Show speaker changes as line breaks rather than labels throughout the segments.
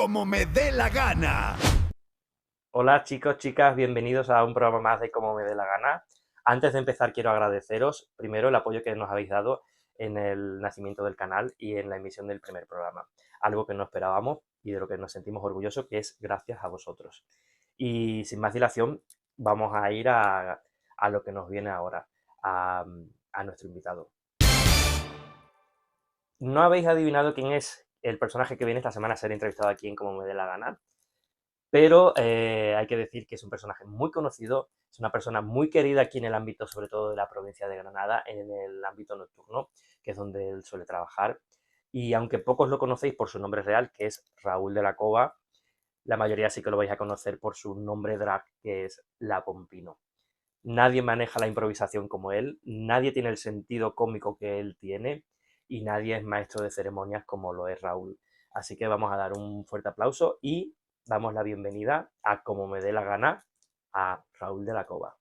como me dé la gana.
Hola chicos, chicas, bienvenidos a un programa más de Como me dé la gana. Antes de empezar quiero agradeceros primero el apoyo que nos habéis dado en el nacimiento del canal y en la emisión del primer programa. Algo que no esperábamos y de lo que nos sentimos orgullosos, que es gracias a vosotros. Y sin más dilación, vamos a ir a lo que nos viene ahora, a nuestro invitado. ¿No habéis adivinado quién es el personaje que viene esta semana a ser entrevistado aquí en Como me dé la gana? Pero hay que decir que es un personaje muy conocido, es una persona muy querida aquí en el ámbito, sobre todo de la provincia de Granada, en el ámbito nocturno, que es donde él suele trabajar. Y aunque pocos lo conocéis por su nombre real, que es Raúl de la Cova, la mayoría sí que lo vais a conocer por su nombre drag, que es La Pompino. Nadie maneja la improvisación como él, nadie tiene el sentido cómico que él tiene y nadie es maestro de ceremonias como lo es Raúl. Así que vamos a dar un fuerte aplauso y damos la bienvenida a Como me dé la gana a Raúl de la Cova.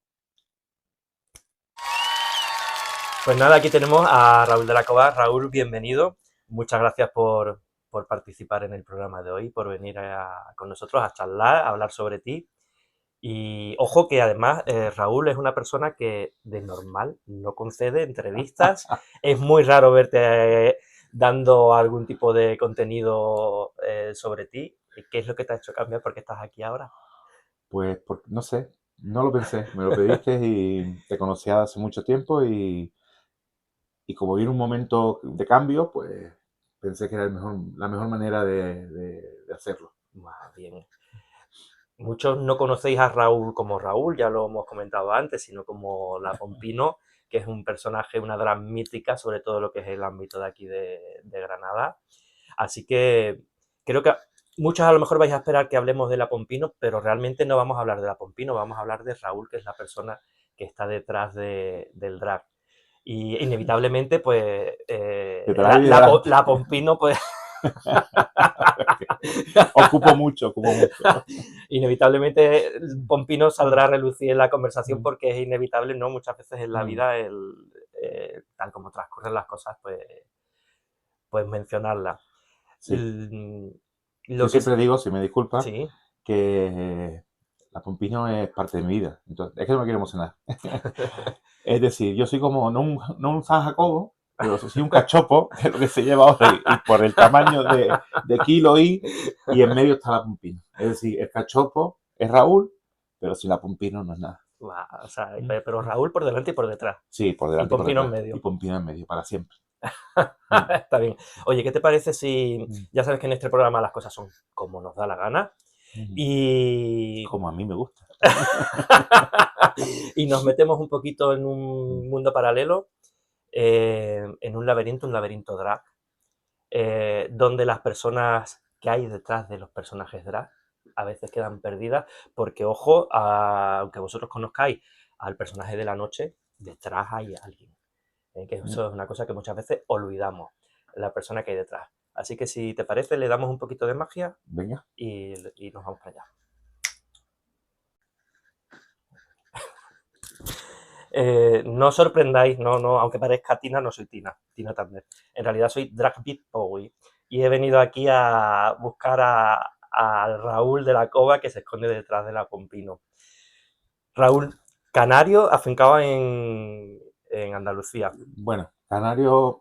Pues nada, aquí tenemos a Raúl de la Cova. Raúl, bienvenido. Muchas gracias por participar en el programa de hoy, por venir con nosotros a charlar, a hablar sobre ti. Y ojo que además Raúl es una persona que de normal no concede entrevistas. Es muy raro verte dando algún tipo de contenido sobre ti. ¿Qué es lo que te ha hecho cambiar? ¿Por qué estás aquí ahora?
Pues no sé, no lo pensé, me lo pediste y te conocía hace mucho tiempo y como viene un momento de cambio, pues pensé que era la mejor manera de hacerlo.
Más bien. Muchos no conocéis a Raúl como Raúl, ya lo hemos comentado antes, sino como La Pompino, que es un personaje, una drag mítica, sobre todo lo que es el ámbito de aquí de Granada. Así que creo que muchos a lo mejor vais a esperar que hablemos de La Pompino, pero realmente no vamos a hablar de La Pompino, vamos a hablar de Raúl, que es la persona que está detrás del drag. Y inevitablemente, pues,
Detrás y delante.
la Pompino, pues,
Ocupo mucho.
inevitablemente Pompino saldrá a relucir en la conversación
Mm,
porque es inevitable, ¿no? Muchas veces en la
mm.
vida, tal como transcurren las cosas, pues mencionarla.
Sí,
Mm,
yo
Lo que
siempre digo, si me disculpas,
sí,
que la Pompino es parte de mi vida. Entonces, es que no me quiero emocionar. Es decir, yo soy como, no un San Jacobo, pero soy un cachopo, que es lo que se lleva ahora, y por el tamaño de kilo y en medio está la Pompino. Es decir, el cachopo es Raúl, pero sin la Pompino no es nada.
o sea, pero Raúl por delante y por detrás.
Sí, por
Y
delante y por
Pompino en
detrás. Y
medio.
Pompino en medio, para siempre. Mm,
Está bien. Oye, ¿qué te parece si
mm,
ya sabes que en este programa las cosas son como nos da la gana?
mm.
Y
Como a mí me gusta.
y nos metemos un poquito en
Mm,
un mundo paralelo, en un laberinto drag, donde las personas que hay detrás de los personajes drag a veces quedan perdidas, porque ojo, aunque vosotros conozcáis al personaje de la noche, detrás hay alguien, que
mm.
eso es una cosa que muchas veces olvidamos, la persona que hay detrás. Así que si te parece, le damos un poquito de magia
Venga.
y nos vamos para allá. No os sorprendáis, no, aunque parezca Tina, no soy Tina Turner. En realidad soy Drag Beat Bowie. Y he venido aquí a buscar a Raúl de la Cova que se esconde detrás de la Pompino. Raúl, canario, afincado en Andalucía.
Bueno,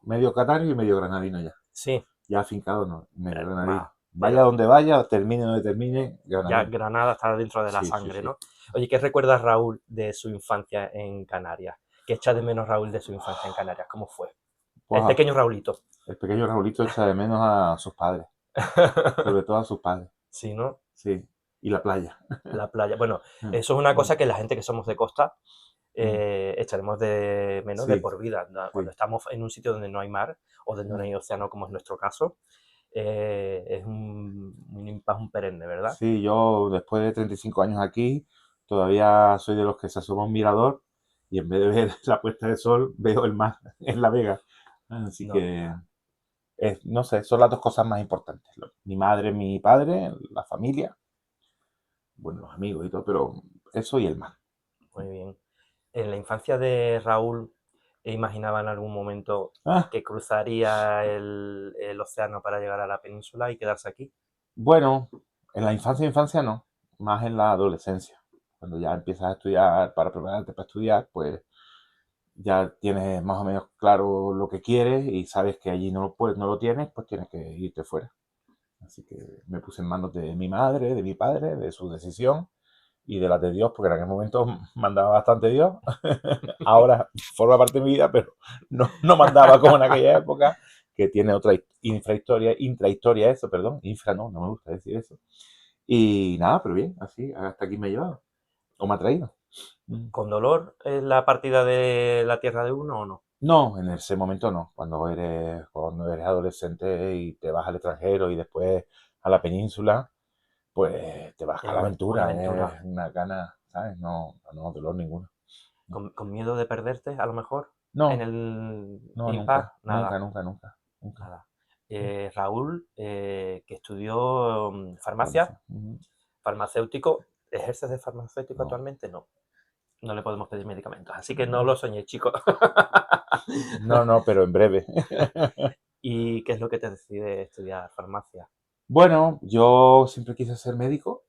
medio canario y medio granadino ya.
Sí,
Ya afincado no, medio granadino. Vaya
pero
donde vaya, termine donde termine,
ya
granadino.
Granada está dentro de la
Sí, sí,
sangre,
sí.
¿no? Oye, ¿qué recuerda Raúl de su infancia en Canarias? ¿Qué echa de menos Raúl de su infancia en Canarias? ¿Cómo fue? El
Pues
pequeño Raulito.
el pequeño Raulito echa de menos a sus padres, sobre todo a sus padres.
Sí, ¿no?
Sí. Y la playa.
La playa. Bueno,
Mm,
eso es una
mm,
cosa que la gente que somos de costa
mm.
echaremos de menos de
Sí,
por vida. ¿No? Cuando
sí.
estamos en un sitio donde no hay mar o donde no
Mm.
hay océano, como es nuestro caso, es un impasse un perenne, ¿verdad?
Sí, yo después de 35 años aquí, todavía soy de los que se asoma a un mirador y en vez de ver la puesta de sol, veo el mar en La Vega. Así
No,
que, no sé, son las dos cosas más importantes. Mi madre, mi padre, la familia, bueno, los amigos y todo, pero eso y el mar.
muy bien. En la infancia de Raúl, imaginaba en algún momento
Ah,
que cruzaría el océano para llegar a la península y quedarse aquí.
Bueno, en la infancia no, más en la adolescencia. Cuando ya empiezas a estudiar, para prepararte para estudiar, pues ya tienes más o menos claro lo que quieres y sabes que allí no lo puedes, no lo tienes, pues tienes que irte fuera. Así que me puse en manos de mi madre, de mi padre, de su decisión y de las de Dios, porque en aquel momento mandaba bastante Dios. Ahora forma parte de mi vida, pero no mandaba como en aquella época, que tiene otra intrahistoria eso, perdón, infra no me gusta decir eso. Y nada, pero bien, así, hasta aquí me ha llevado, o me ha traído.
¿Con dolor en la partida de la tierra de uno o no?
No, en ese momento no. Cuando eres adolescente y te vas al extranjero y después a la península, pues te vas a
Es
la
una
aventura,
aventura.
es una gana, ¿sabes? No, dolor ninguno.
¿Con miedo de perderte, a lo mejor? En
No,
el
no,
impasse,
nunca, nunca,
nada,
nunca, nunca, nunca.
nada. Raúl, que estudió farmacia,
Farmacia. Ujú.
farmacéutico, ¿ejerces de farmacéutico
No,
actualmente? No. No le podemos pedir medicamentos, así que no
no,
lo soñé, chicos.
no, pero en breve.
¿Y qué es lo que te decide estudiar farmacia?
Bueno, yo siempre quise ser médico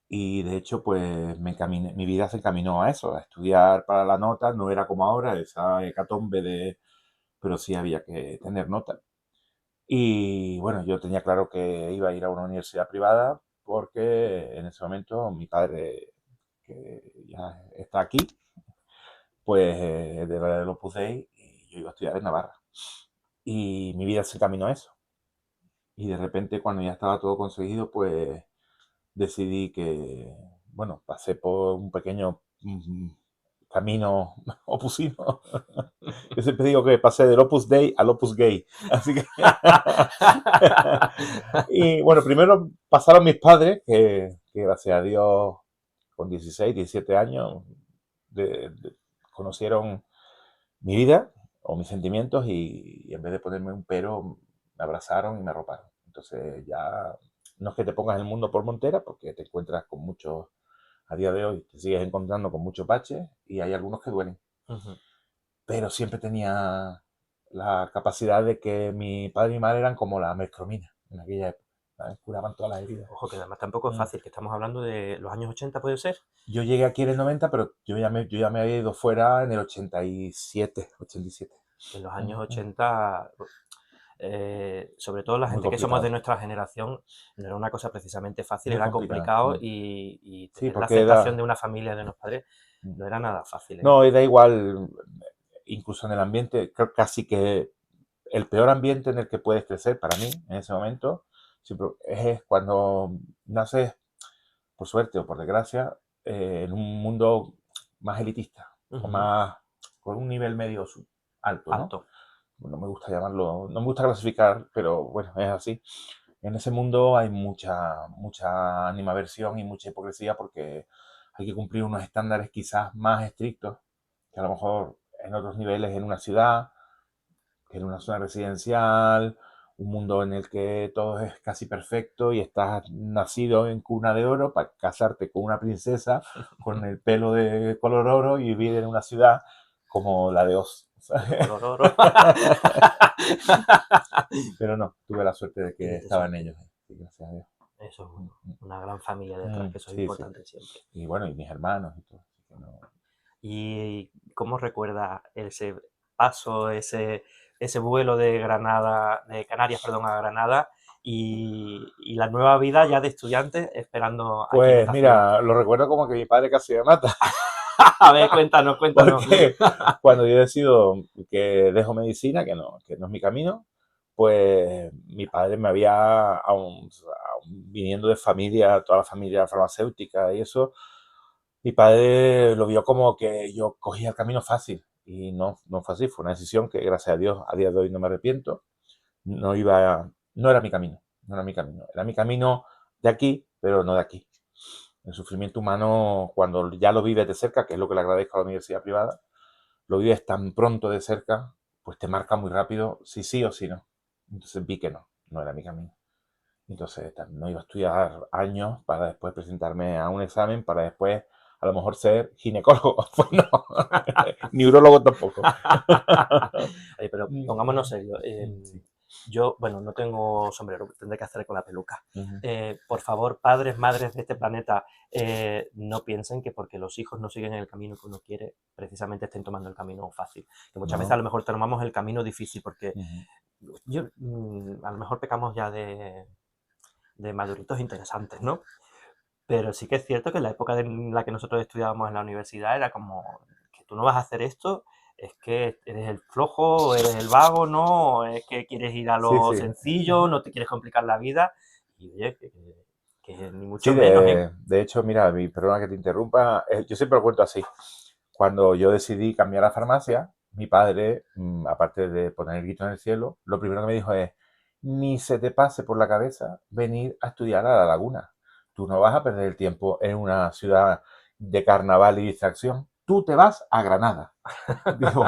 y de hecho pues mi vida se encaminó a eso, a estudiar para la nota, no era como ahora, esa hecatombe pero sí había que tener nota. Y bueno, yo tenía claro que iba a ir a una universidad privada porque en ese momento mi padre, que ya está aquí, pues del Opus Dei, y yo iba a estudiar en Navarra. Y mi vida se encaminó a eso. Y de repente, cuando ya estaba todo conseguido, pues decidí que, bueno, pasé por un pequeño camino opusino. Yo siempre digo que pasé del Opus Dei al Opus Gay. Así que. Y bueno, primero pasaron mis padres, que gracias a Dios, con 16, 17 años, conocieron mi vida o mis sentimientos y en vez de ponerme un pero, me abrazaron y me arroparon. Entonces ya no es que te pongas el mundo por montera, porque te encuentras con muchos, a día de hoy te sigues encontrando con muchos baches y hay algunos que duelen.
Ujú.
Pero siempre tenía la capacidad de que mi padre y mi madre eran como la mercromina en aquella época, ¿sabes? Curaban todas las heridas.
Ojo, que además tampoco es fácil, que estamos hablando de los años 80, ¿puede ser?
Yo llegué aquí en el 90, pero yo ya me había ido fuera en el 87, 87.
En los años 80, sobre todo la
Muy
gente que somos de
complicado,
nuestra generación, no era una cosa precisamente fácil,
muy
era
complicado.
complicado y
Sí,
tener la
porque
aceptación
da.
de una familia, de unos padres, no era nada fácil, ¿eh?
No, y da igual, incluso en el ambiente, creo casi que el peor ambiente en el que puedes crecer para mí en ese momento siempre es cuando naces, por suerte o por desgracia, en un mundo más elitista o
Ujú.
más con un nivel medio alto, ¿no?
Alto.
No me gusta llamarlo, no me gusta clasificar, pero bueno, es así. En ese mundo hay mucha animaversión y mucha hipocresía porque hay que cumplir unos estándares quizás más estrictos que a lo mejor en otros niveles en una ciudad, que en una zona residencial, un mundo en el que todo es casi perfecto y estás nacido en cuna de oro para casarte con una princesa con el pelo de color oro y vivir en una ciudad como la de Oz.
De color oro.
Pero no, tuve la suerte de que
Tienes
estaba en
suerte.
ellos, sí, gracias a Dios.
Eso es bueno. Una gran familia detrás, que eso es
Sí, sí.
importante siempre.
Y bueno, y mis hermanos y todo. Así que no.
¿Y cómo recuerdas ese paso, ese vuelo de Granada, de Canarias, perdón, a Granada y la nueva vida ya de estudiante esperando aquí en
Pues
esta ciudad?
mira, lo recuerdo como que mi padre casi me mata,
A ver, cuéntanos, cuéntanos.
porque cuando yo decido que dejo medicina, que no es mi camino, pues mi padre me había, viniendo de familia, toda la familia farmacéutica y eso, mi padre lo vio como que yo cogía el camino fácil. Y no fue así, fue una decisión que gracias a Dios a día de hoy no me arrepiento. No era mi camino, no era mi camino. Era mi camino de aquí, pero no de aquí. El sufrimiento humano, cuando ya lo vives de cerca, que es lo que le agradezco a la universidad privada, lo vives tan pronto de cerca, pues te marca muy rápido si sí o si no. Entonces vi que no era mi camino. Entonces no iba a estudiar años para después presentarme a un examen, para después a lo mejor ser ginecólogo. Pues no, ni urologo tampoco.
Oye, pero pongámonos serios.
Sí.
Yo, bueno, no tengo sombrero, tendré que hacer con la peluca.
Ujú.
Por favor, padres, madres de este planeta, no piensen que porque los hijos no siguen el camino que uno quiere, precisamente estén tomando el camino fácil. Que muchas veces a
No.
lo mejor tomamos el camino difícil porque
Ujú.
a lo mejor pecamos ya de maduritos interesantes, ¿no? Pero sí que es cierto que en la época en la que nosotros estudiábamos en la universidad era como que tú no vas a hacer esto, es que eres el flojo, eres el vago, ¿no? Es que quieres ir a
Sí,
lo
sí.
sencillo, no te quieres complicar la vida. Y oye, que ni
Sí,
mucho menos, ¿eh?
de hecho, mira, perdona que te interrumpa, yo siempre lo cuento así. Cuando yo decidí cambiar a farmacia, mi padre, aparte de poner el grito en el cielo, lo primero que me dijo es, ni se te pase por la cabeza venir a estudiar a La Laguna. Tú no vas a perder el tiempo en una ciudad de carnaval y distracción. Tú te vas a Granada. Digo,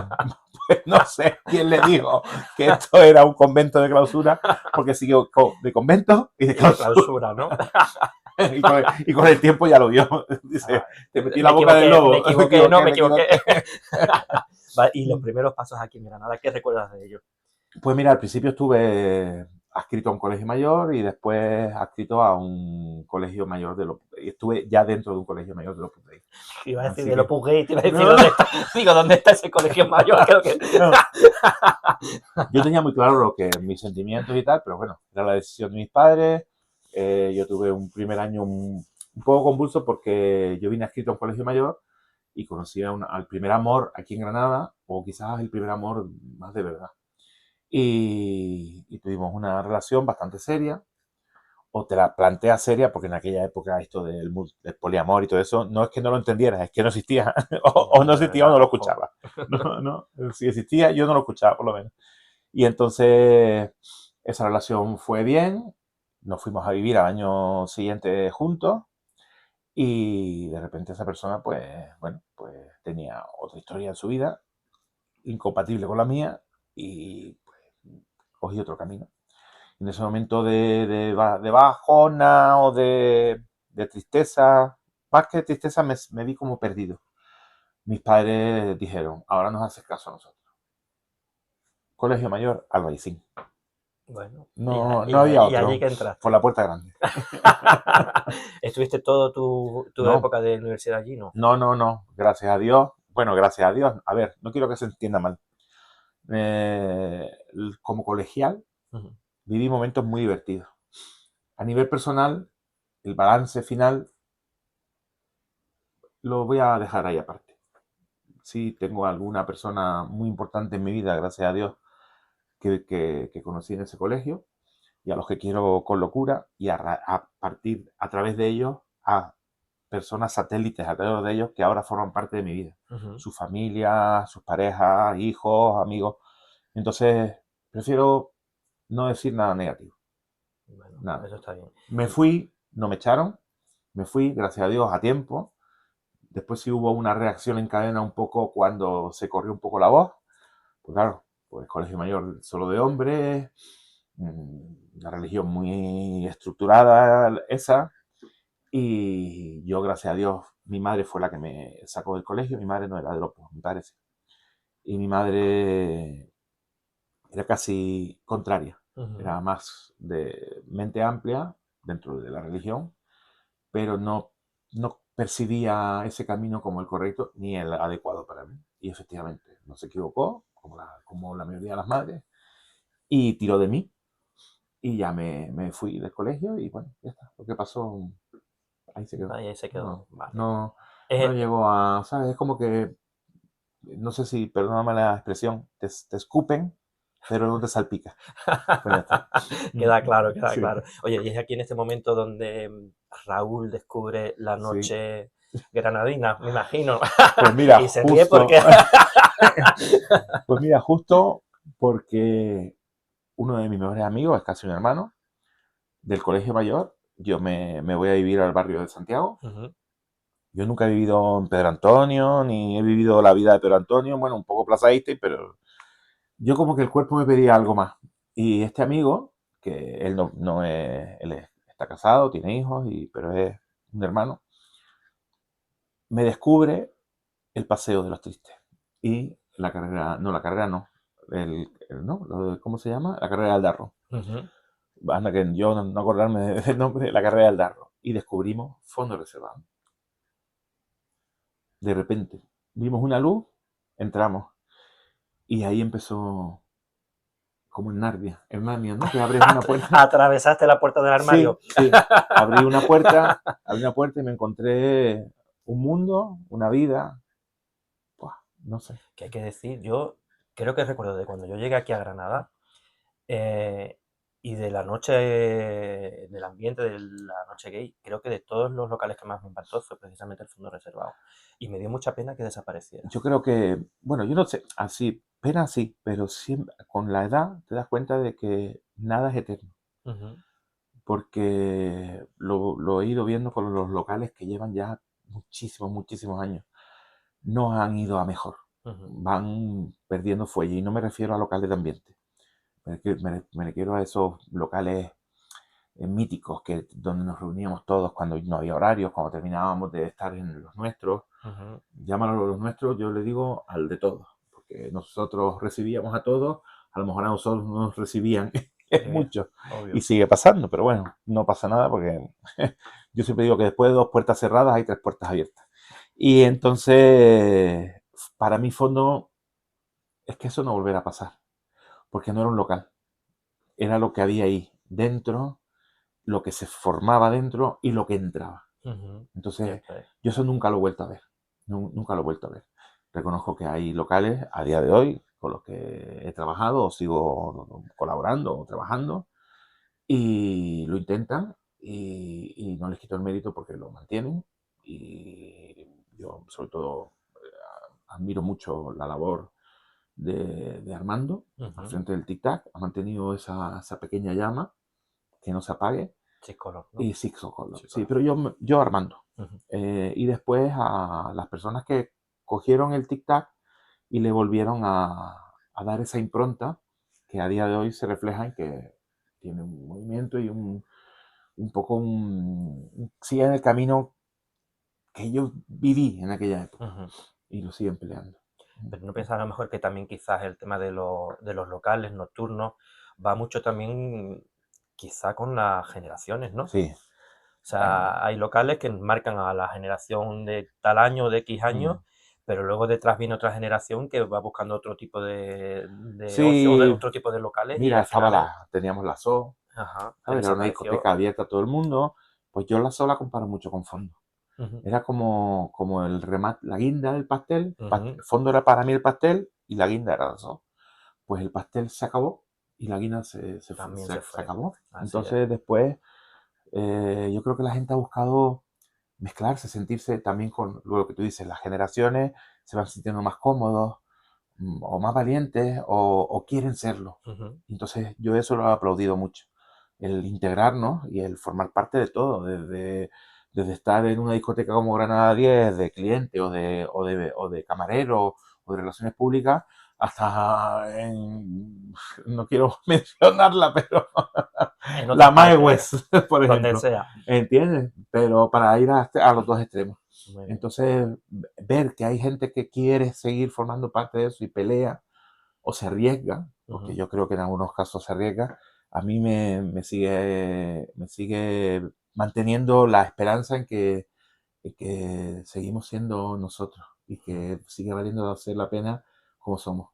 pues no sé quién le dijo que esto era un convento de clausura, porque siguió de convento y de
Y de
clausura.
clausura, ¿no?
Y con el tiempo ya lo vio. Dice,
Ah,
te metí la boca del
me
lobo.
equivoqué, no, me
me
equivoqué.
equivoqué.
Vale, y los primeros pasos aquí en Granada, ¿qué recuerdas de ellos?
Pues mira, al principio estuve adscrito a un colegio mayor y después adscrito a un colegio mayor y estuve ya dentro de un colegio mayor de los Puteis.
Iba a decir
Así
de
que,
Opus Gay, te iba a decir
no,
dónde está. Digo, ¿dónde está ese colegio mayor? Creo que.
no. Yo tenía muy claro lo que mis sentimientos y tal, pero bueno, era la decisión de mis padres. Yo tuve un primer año un poco convulso porque yo vine adscrito a un colegio mayor y conocí al primer amor aquí en Granada, o quizás el primer amor más de verdad. Y tuvimos una relación bastante seria, o te la planteas seria, porque en aquella época esto del poliamor y todo eso, no es que no lo entendieras, es que no existía, o no existía o no lo escuchaba. No, no, si existía yo no lo escuchaba por lo menos. Y entonces esa relación fue bien, nos fuimos a vivir al año siguiente juntos y de repente esa persona pues, bueno, pues tenía otra historia en su vida, incompatible con la mía y pues cogí otro camino. En ese momento de bajona o de tristeza, más que tristeza me vi como perdido. Mis padres dijeron, ahora nos haces caso a nosotros. Colegio Mayor, Albaicín.
Bueno,
No, no había
y allí
otro,
que entraste.
por la puerta grande.
¿Estuviste toda tu
No,
época de universidad allí? No.
no, gracias a Dios. Bueno, gracias a Dios. A ver, no quiero que se entienda mal. Como colegial,
Ujú.
viví momentos muy divertidos. A nivel personal, el balance final lo voy a dejar ahí aparte. Sí, tengo alguna persona muy importante en mi vida, gracias a Dios, que conocí en ese colegio y a los que quiero con locura y a partir a través de ellos a personas satélites alrededor de ellos que ahora forman parte de mi vida.
Ujú.
Su familia, sus parejas, hijos, amigos. Entonces, prefiero no decir nada negativo.
Bueno,
Nada.
eso está bien.
Me fui, no me echaron, me fui, gracias a Dios, a tiempo. Después sí hubo una reacción en cadena un poco cuando se corrió un poco la voz. Pues claro, pues colegio mayor solo de hombres, la religión muy estructurada esa. Y yo, gracias a Dios, mi madre fue la que me sacó del colegio. Mi madre no era del Opus, mi padre sí. Y mi madre era casi contraria.
Ujú.
Era más de mente amplia dentro de la religión, pero no percibía ese camino como el correcto ni el adecuado para mí. Y efectivamente, no se equivocó, como la mayoría de las madres, y tiró de mí. Y ya me fui del colegio y bueno, ya está. Lo que pasó, ahí se quedó.
Ahí se quedó.
No,
Vale.
no, no
Eh,
llegó a, ¿sabes? Es como que, no sé si, perdóname la expresión, te escupen, pero no te salpica. Pues ya está.
Queda claro, queda
Sí,
claro. Oye, y es aquí en este momento donde Raúl descubre la
sí.
noche granadina, me imagino.
Pues mira,
Y se ríe
justo,
porque.
pues mira, justo porque uno de mis mejores amigos es casi un hermano del colegio mayor. Yo me voy a vivir al barrio de Santiago.
Ujú.
Yo nunca he vivido en Pedro Antonio, ni he vivido la vida de Pedro Antonio, bueno, un poco Plaza Iste, pero yo como que el cuerpo me pedía algo más. Y este amigo, que él no es, está casado, tiene hijos, pero es un hermano, me descubre el Paseo de los Tristes. Y la carrera no, ¿no? ¿Cómo se llama? La carrera del Darro.
Ujú.
Anda que yo no acordarme del nombre de la carrera del Darro. Y descubrimos fondos reservados. De repente, vimos una luz, entramos. Y ahí empezó como en Narnia, ¿no? Que abres una puerta.
¿Atravesaste la puerta del armario?
Sí. Abrí una puerta y me encontré un mundo, una vida. Buah, no sé.
Que hay que decir, yo creo que recuerdo de cuando yo llegué aquí a Granada eh, y de la noche, del ambiente de la noche gay, creo que de todos los locales que más me impactó fue precisamente el fondo reservado. Y me dio mucha pena que desapareciera.
Yo creo que, bueno, yo no sé, así, pena sí, pero siempre, con la edad te das cuenta de que nada es eterno.
Ujú,
Porque lo he ido viendo con los locales que llevan ya muchísimos años. No han ido a mejor.
ujú.
Van perdiendo fuelle. Y no me refiero a locales de ambiente. Me refiero a esos locales míticos donde nos reuníamos todos cuando no había horarios, cuando terminábamos de estar en los nuestros.
Ujú,
Llámalo los nuestros, yo le digo al de todos. Porque nosotros recibíamos a todos, a lo mejor a nosotros no nos recibían
sí,
mucho.
obvio.
Y sigue pasando, pero bueno, no pasa nada porque yo siempre digo que después de 2 puertas cerradas hay 3 puertas abiertas. Y entonces, para mi fondo, es que eso no volverá a pasar, porque no era un local, era lo que había ahí dentro, lo que se formaba dentro y lo que entraba.
Ujú,
Entonces,
cierto es.
yo eso nunca lo he vuelto a ver, nunca lo he vuelto a ver. Reconozco que hay locales a día de hoy con los que he trabajado o sigo colaborando o trabajando y lo intentan y no les quito el mérito porque lo mantienen y yo sobre todo admiro mucho la labor de Armando al
Ujú.
frente del tic-tac, ha mantenido esa pequeña llama que no se apague
Chicolor, ¿no?
y sí, Socorro, sí,
Chicolor.
pero yo Armando.
Ujú,
Y después a las personas que cogieron el tic-tac y le volvieron a dar esa impronta que a día de hoy se refleja en que tiene un movimiento y un poco sigue en el camino que yo viví en aquella época
ujú.
y lo siguen peleando.
Pero no piensas a lo mejor que también quizás el tema de los locales nocturnos va mucho también quizá con las generaciones, ¿no?
Sí,
O
bueno,
sea, hay locales que marcan a la generación de tal año, de X años,
mm.
pero luego detrás viene otra generación que va buscando otro tipo de ocio o de
Sí,
otro tipo de locales y
mira,
al final es,
teníamos la SO,
ajá, que
¿sabes? Era una
desapareció.
discoteca abierta a todo el mundo, pues yo la SO la comparo mucho con fondo.
Ujú,
Era como el remate, la guinda del pastel,
ujú,
el fondo era para mí el pastel y la guinda era la SO. Pues el pastel se acabó y la guinda
también se
se
fue,
acabó.
así es.
Entonces después yo creo que la gente ha buscado mezclarse, sentirse también con lo que tú dices, las generaciones se van sintiendo más cómodos o más valientes o quieren serlo.
Ujú,
Entonces yo eso lo he aplaudido mucho, el integrarnos y el formar parte de todo, desde estar en una discoteca como Granada 10 de cliente o de camarero o de relaciones públicas, hasta no quiero mencionarla, pero
en
la
otras
Mae
partes,
West, por
donde
ejemplo,
sea.
¿entiendes? Pero para ir a los dos extremos.
Muy bien.
Entonces, ver que hay gente que quiere seguir formando parte de eso y pelea o se arriesga, porque
Ujú.
yo creo que en algunos casos se arriesga, a mí me sigue manteniendo la esperanza en que seguimos siendo nosotros y
Ujú.
que sigue valiendo hacer la pena como somos.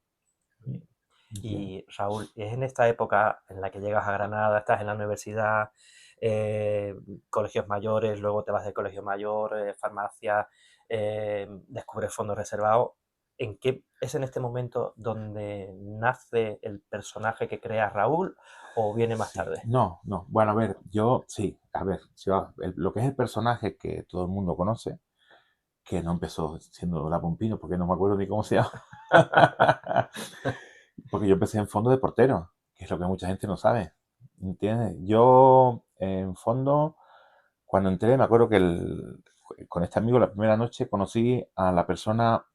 Muy bien.
¿Entiendes?
Y Raúl, es en esta época en la que llegas a Granada, estás en la universidad, eh, colegios mayores, luego te vas de colegio mayor, farmacia, descubres fondos reservados. ¿En qué es en este momento donde nace el personaje que crea Raúl o viene más
Sí,
tarde?
no. Bueno, a ver, yo sí, a ver, si lo que es el personaje que todo el mundo conoce, que no empezó siendo la Pompino, porque no me acuerdo ni cómo se llama. Porque yo empecé en fondo de portero, que es lo que mucha gente no sabe. ¿Entiendes? Yo en fondo, cuando entré, me acuerdo que con este amigo la primera noche conocí a la persona.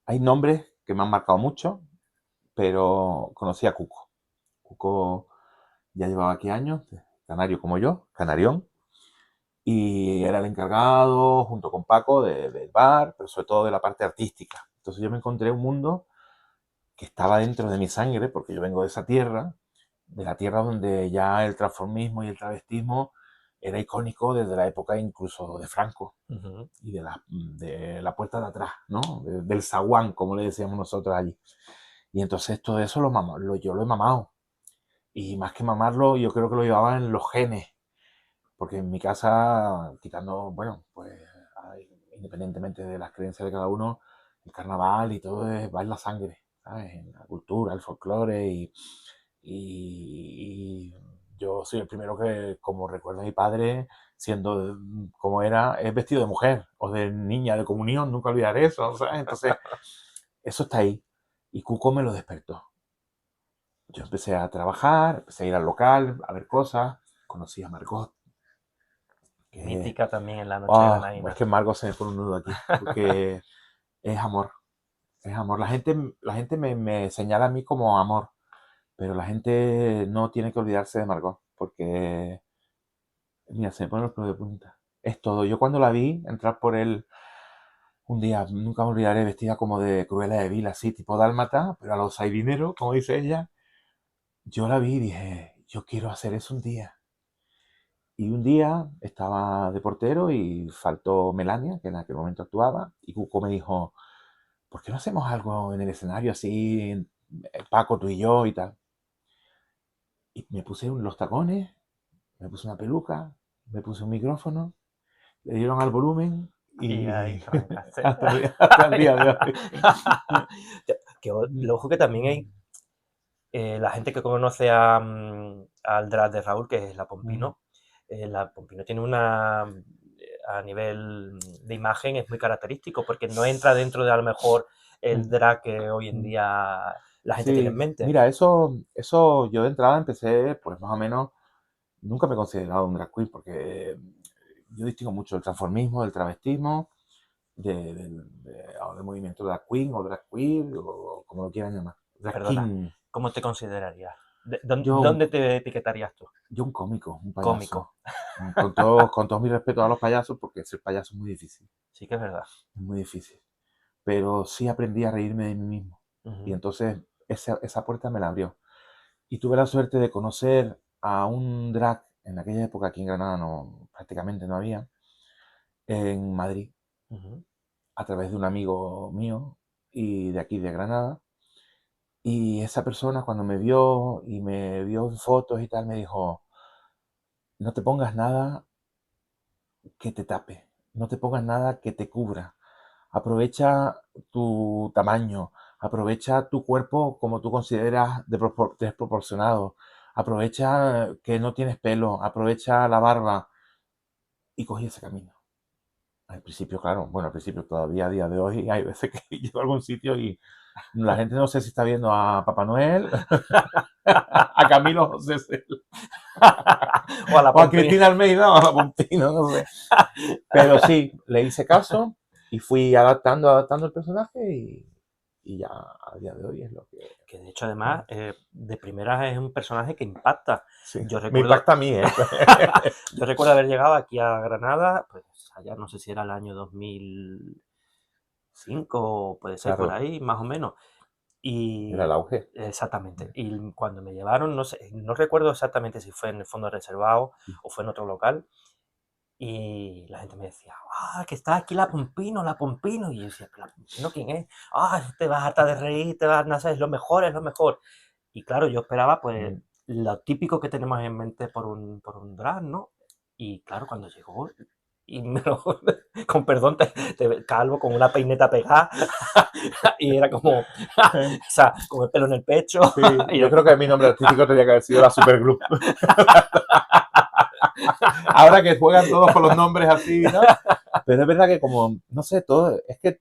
Hay nombres que me han marcado mucho, pero conocí a Cuco. Cuco ya llevaba aquí años, canario como yo, canarión, y era el encargado, junto con Paco, del bar, pero sobre todo de la parte artística. Entonces yo me encontré un mundo que estaba dentro de mi sangre, porque yo vengo de la tierra donde ya el transformismo y el travestismo era icónico desde la época incluso de Franco
Ujú.
y de la puerta de atrás, ¿no? Del zaguán, como le decíamos nosotros allí. Y entonces todo eso yo lo he mamado. Y más que mamarlo, yo creo que lo llevaba en los genes. Porque en mi casa, quitando, bueno, pues independientemente de las creencias de cada uno, el carnaval y todo va en la sangre, ¿sabes? En la cultura, el folclore y yo soy el primero que, como recuerdo a mi padre, siendo como era, es vestido de mujer o de niña de comunión, nunca olvidaré eso, ¿sabes? Entonces, eso está ahí. Y Cuco me lo despertó. Yo empecé a trabajar, empecé a ir al local, a ver cosas, conocí a Margot, que
Mítica también en la noche de
es
Granadina.
que Margot se me pone un nudo aquí, porque es amor, es amor. La gente me señala a mí como amor, pero la gente no tiene que olvidarse de Margot, porque, mira, se me ponen los pelos de punta. Es todo. Yo cuando la vi entrar por él un día, nunca me olvidaré, vestida como de Cruella de Vil, así, tipo dálmata, pero a los saidineros, como dice ella, yo la vi y dije, yo quiero hacer eso un día. Y un día estaba de portero y faltó Melania, que en aquel momento actuaba, y Cuco me dijo, ¿por qué no hacemos algo en el escenario así, Paco, tú y yo y tal? Y me puse los tacones, me puse una peluca, me puse un micrófono, le dieron al volumen
Y ahí
y
arrancaste.
hasta el día de hoy.
Ojo que también hay la gente que conoce al drag de Raúl, que es La Pompino. La Pompino tiene a nivel de imagen es muy característico, porque no entra dentro de a lo mejor el drag que hoy en día la gente tiene en
Sí,
mente.
mira, eso yo de entrada empecé, pues más o menos, nunca me he considerado un drag queen, porque yo distingo mucho el transformismo, del travestismo, o del movimiento drag queen o drag queen, o como lo quieran llamar. Drag
Perdona,
king.
¿cómo te considerarías?
Yo, un,
¿Dónde te etiquetarías tú?
yo un cómico, un payaso.
Cómico.
Con todo mi respeto a los payasos, porque ser payaso es muy difícil,
Sí que es verdad.
es muy difícil. Pero sí aprendí a reírme de mí mismo. Y
Ujú,
entonces esa puerta me la abrió. Y tuve la suerte de conocer a un drag, en aquella época aquí en Granada no, prácticamente no había, en Madrid,
ujú.
a través de un amigo mío y de aquí de Granada. Y esa persona cuando me vio y me vio en fotos y tal, me dijo, no te pongas nada que te tape, no te pongas nada que te cubra. Aprovecha tu tamaño, aprovecha tu cuerpo como tú consideras desproporcionado, aprovecha que no tienes pelo, aprovecha la barba y cogí ese camino. Al principio, claro, bueno, al principio todavía a día de hoy hay veces que llego a algún sitio y la gente no sé si está viendo a Papá Noel, a Camilo José
O a La
o a
Pompino.
Cristina Almeida o a la Pompino, no sé. Pero sí, le hice caso y fui adaptando el personaje y ya a día de hoy es lo que...
Que de hecho, además, de primeras es un personaje que impacta.
Sí,
Yo
me
recuerdo,
impacta a mí, ¿eh?
yo recuerdo haber llegado aquí a Granada, pues allá no sé si era el año 2005, puede ser por
Claro,
ahí, más o menos.
era el
Y
auge.
exactamente. Y cuando me llevaron, no sé, no recuerdo exactamente si fue en el fondo reservado o fue en otro local. Y la gente me decía, que está aquí La Pompino, La Pompino. Y yo decía, ¿La Pompino quién es? Te vas harta de reír, te vas, no sé, es lo mejor, es lo mejor. Y claro, yo esperaba, pues,
Mm.
lo típico que tenemos en mente por un drag, ¿no? Y claro, cuando llegó, y con perdón, calvo, con una peineta pegada, y era como, o sea, con el pelo en el pecho.
Sí,
Y
yo
era
creo que mi nombre artístico tendría que haber sido la Supergroup. Ahora que juegan todos con los nombres así, ¿no? Pero es verdad que como, no sé, todo, es que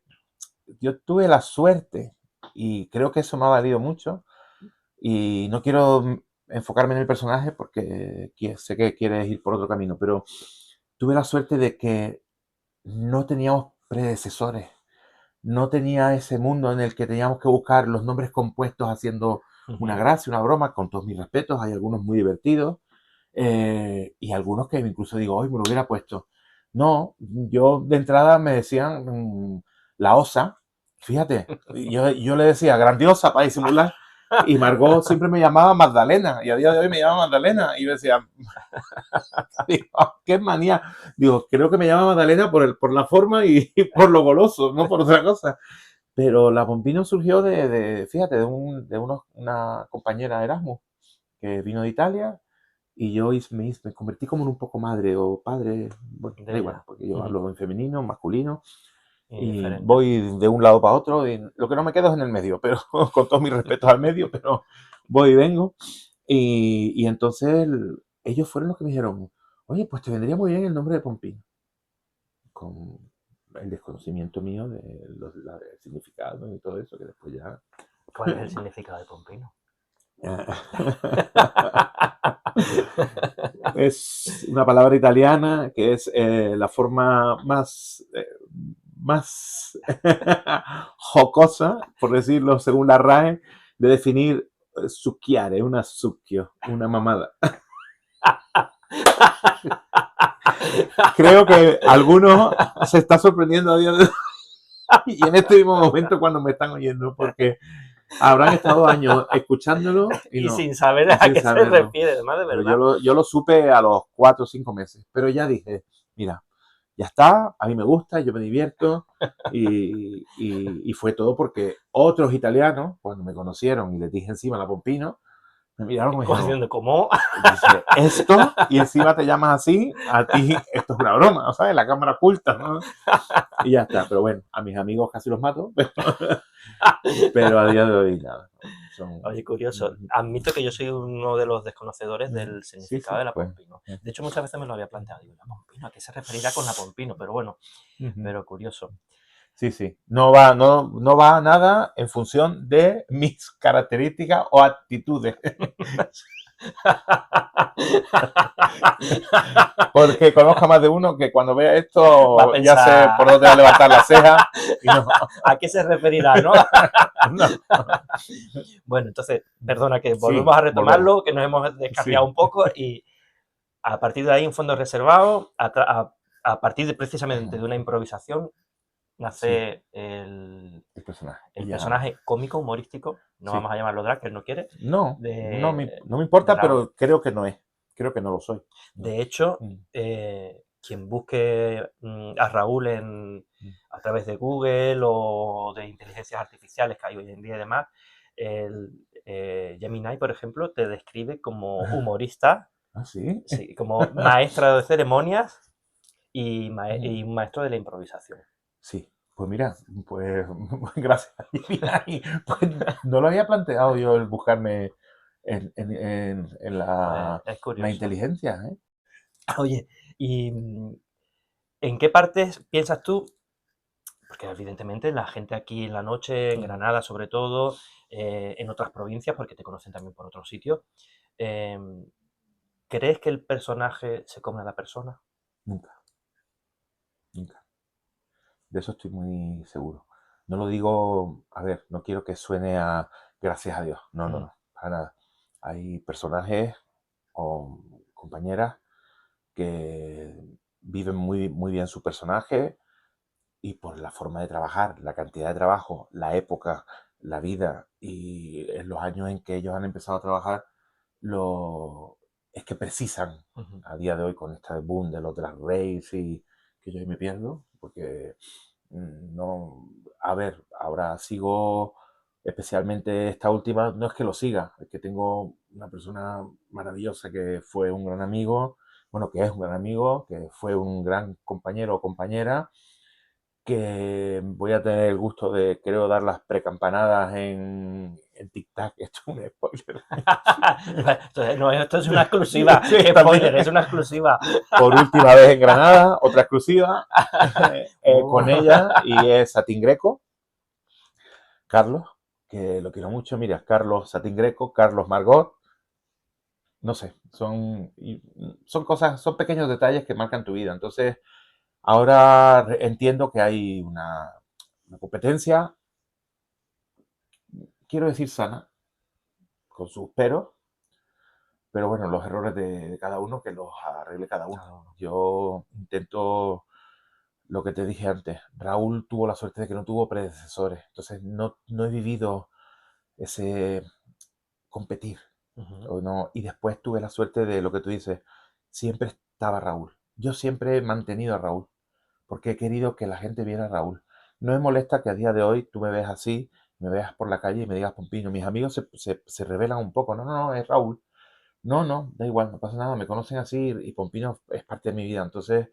yo tuve la suerte y creo que eso me ha valido mucho y no quiero enfocarme en el personaje porque sé que quieres ir por otro camino, pero tuve la suerte de que no teníamos predecesores, no tenía ese mundo en el que teníamos que buscar los nombres compuestos haciendo una
Ujú.
gracia, una broma, con todos mis respetos, hay algunos muy divertidos y algunos que incluso digo, hoy me lo hubiera puesto. No, yo de entrada me decían la osa Fíjate, yo le decía grandiosa para disimular. Y Margot siempre me llamaba Magdalena. Y a día de hoy me llama Magdalena. Y yo decía, digo, qué manía. Digo, creo que me llama Magdalena por la forma y por lo goloso, no por otra cosa. Pero la Pompino surgió fíjate, una compañera Erasmus que vino de Italia y yo me convertí como en un poco madre o padre, bueno,
De
da
ella.
igual, porque yo
Ujú.
hablo en femenino, masculino, y
Indiferente.
voy de un lado para otro, y lo que no me quedo es en el medio, pero con todos mis respetos al medio, pero voy y vengo. Y entonces ellos fueron los que me dijeron, oye, pues te vendría muy bien el nombre de Pompino, con el desconocimiento mío del significado y todo eso, que después ya...
¿Cuál es el significado de Pompino?
Es una palabra italiana que es la forma más jocosa, por decirlo según la RAE, de definir succhiare, una succhio, una mamada. Creo que algunos se están sorprendiendo a día de hoy y en este mismo momento cuando me están oyendo, porque habrán estado años escuchándolo
Y
no,
sin saber
y
a
sin
qué se
saberlo.
refiere, además de
Pero
verdad.
yo lo supe a los 4 o 5 meses. Pero ya dije, mira, ya está, a mí me gusta, yo me divierto. Y fue todo porque otros italianos, cuando me conocieron y les dije encima la Pompino, me miraron como
Como
dijeron,
diciendo, ¿cómo?
dice, esto, y encima te llamas así, a ti esto es una broma, ¿sabes? La cámara oculta, ¿no? Y ya está. Pero bueno, a mis amigos casi los mato, pero a día de hoy nada.
Oye, curioso. Admito que yo soy uno de los desconocedores del
Sí,
significado
sí,
de la
pues.
Pompino. De hecho, muchas veces me lo había planteado. Digo, ¿la Pompino? ¿A qué se referirá con la Pompino? Pero bueno, pero curioso.
Sí, sí. No va nada en función de mis características o actitudes. Porque conozco a más de uno que cuando vea
Va a
esto ya sé
pensar,
por dónde va a levantar la ceja y no.
¿a qué se referirá, no?
No.
Bueno, entonces, perdona que
Sí,
volvemos a retomarlo,
volvemos.
que nos hemos descarriado
Sí.
un poco y a partir de ahí un fondo reservado, a partir de precisamente de una improvisación,
Sí,
nace el
el personaje. Y ya.
personaje cómico, humorístico, no
Sí.
vamos a llamarlo drag, que él no quiere,
No me
de
importa,
Raúl.
pero creo que no es. Creo que no lo soy. No.
De hecho,
Mm,
quien busque a Raúl
mm.
a través de Google o de inteligencias artificiales que hay hoy en día y demás, Gemini, por ejemplo, te describe como humorista,
Ah, sí.
sí, como maestra de ceremonias y
Mm.
un maestro de la improvisación.
Sí, pues mira, pues gracias. Y, pues, no lo había planteado yo el buscarme en
Pues
la
es curioso.
inteligencia, ¿eh?
Oye, ¿y en qué partes piensas tú? Porque evidentemente la gente aquí en la noche, en
Mm,
Granada sobre todo, en otras provincias, porque te conocen también por otros sitios, em, ¿crees que el personaje se come a la persona?
Nunca, nunca. De eso estoy muy seguro. No lo digo, a ver, no quiero que suene a gracias a Dios. No, no,
Mm,
no, para nada. Hay personajes o compañeras que viven muy, muy bien su personaje y por la forma de trabajar, la cantidad de trabajo, la época, la vida y en los años en que ellos han empezado a trabajar, es que precisan
ujú.
a día de hoy con este boom de los drag race y que yo ahí me pierdo, porque no, a ver, ahora sigo, especialmente esta última, no es que lo siga, es que tengo una persona maravillosa que fue un gran amigo, bueno, que es un gran amigo, que fue un gran compañero o compañera, que voy a tener el gusto de, creo, dar las precampanadas en TikTok. Esto es un spoiler.
Entonces, no, esto es una exclusiva.
Sí,
¿Qué
también.
spoiler? Es una exclusiva.
Por última vez en Granada, otra exclusiva con ella, y es Satín Greco, Carlos, que lo quiero mucho. Mira, Carlos Satín Greco, Carlos Margot, no sé, son cosas, son pequeños detalles que marcan tu vida. Entonces, ahora entiendo que hay una competencia, quiero decir sana, con sus pero bueno, los errores de cada uno que los arregle cada uno.
Cada uno.
Yo intento lo que te dije antes, Raúl tuvo la suerte de que no tuvo predecesores, entonces no he vivido ese competir,
Ujú.
o no, y después tuve la suerte de lo que tú dices, siempre estaba Raúl. Yo siempre he mantenido a Raúl, porque he querido que la gente viera a Raúl. No me molesta que a día de hoy tú me veas así, me veas por la calle y me digas Pompino. Mis amigos se rebelan un poco, no, no, no, es Raúl. No, no, da igual, no pasa nada, me conocen así y Pompino es parte de mi vida. Entonces,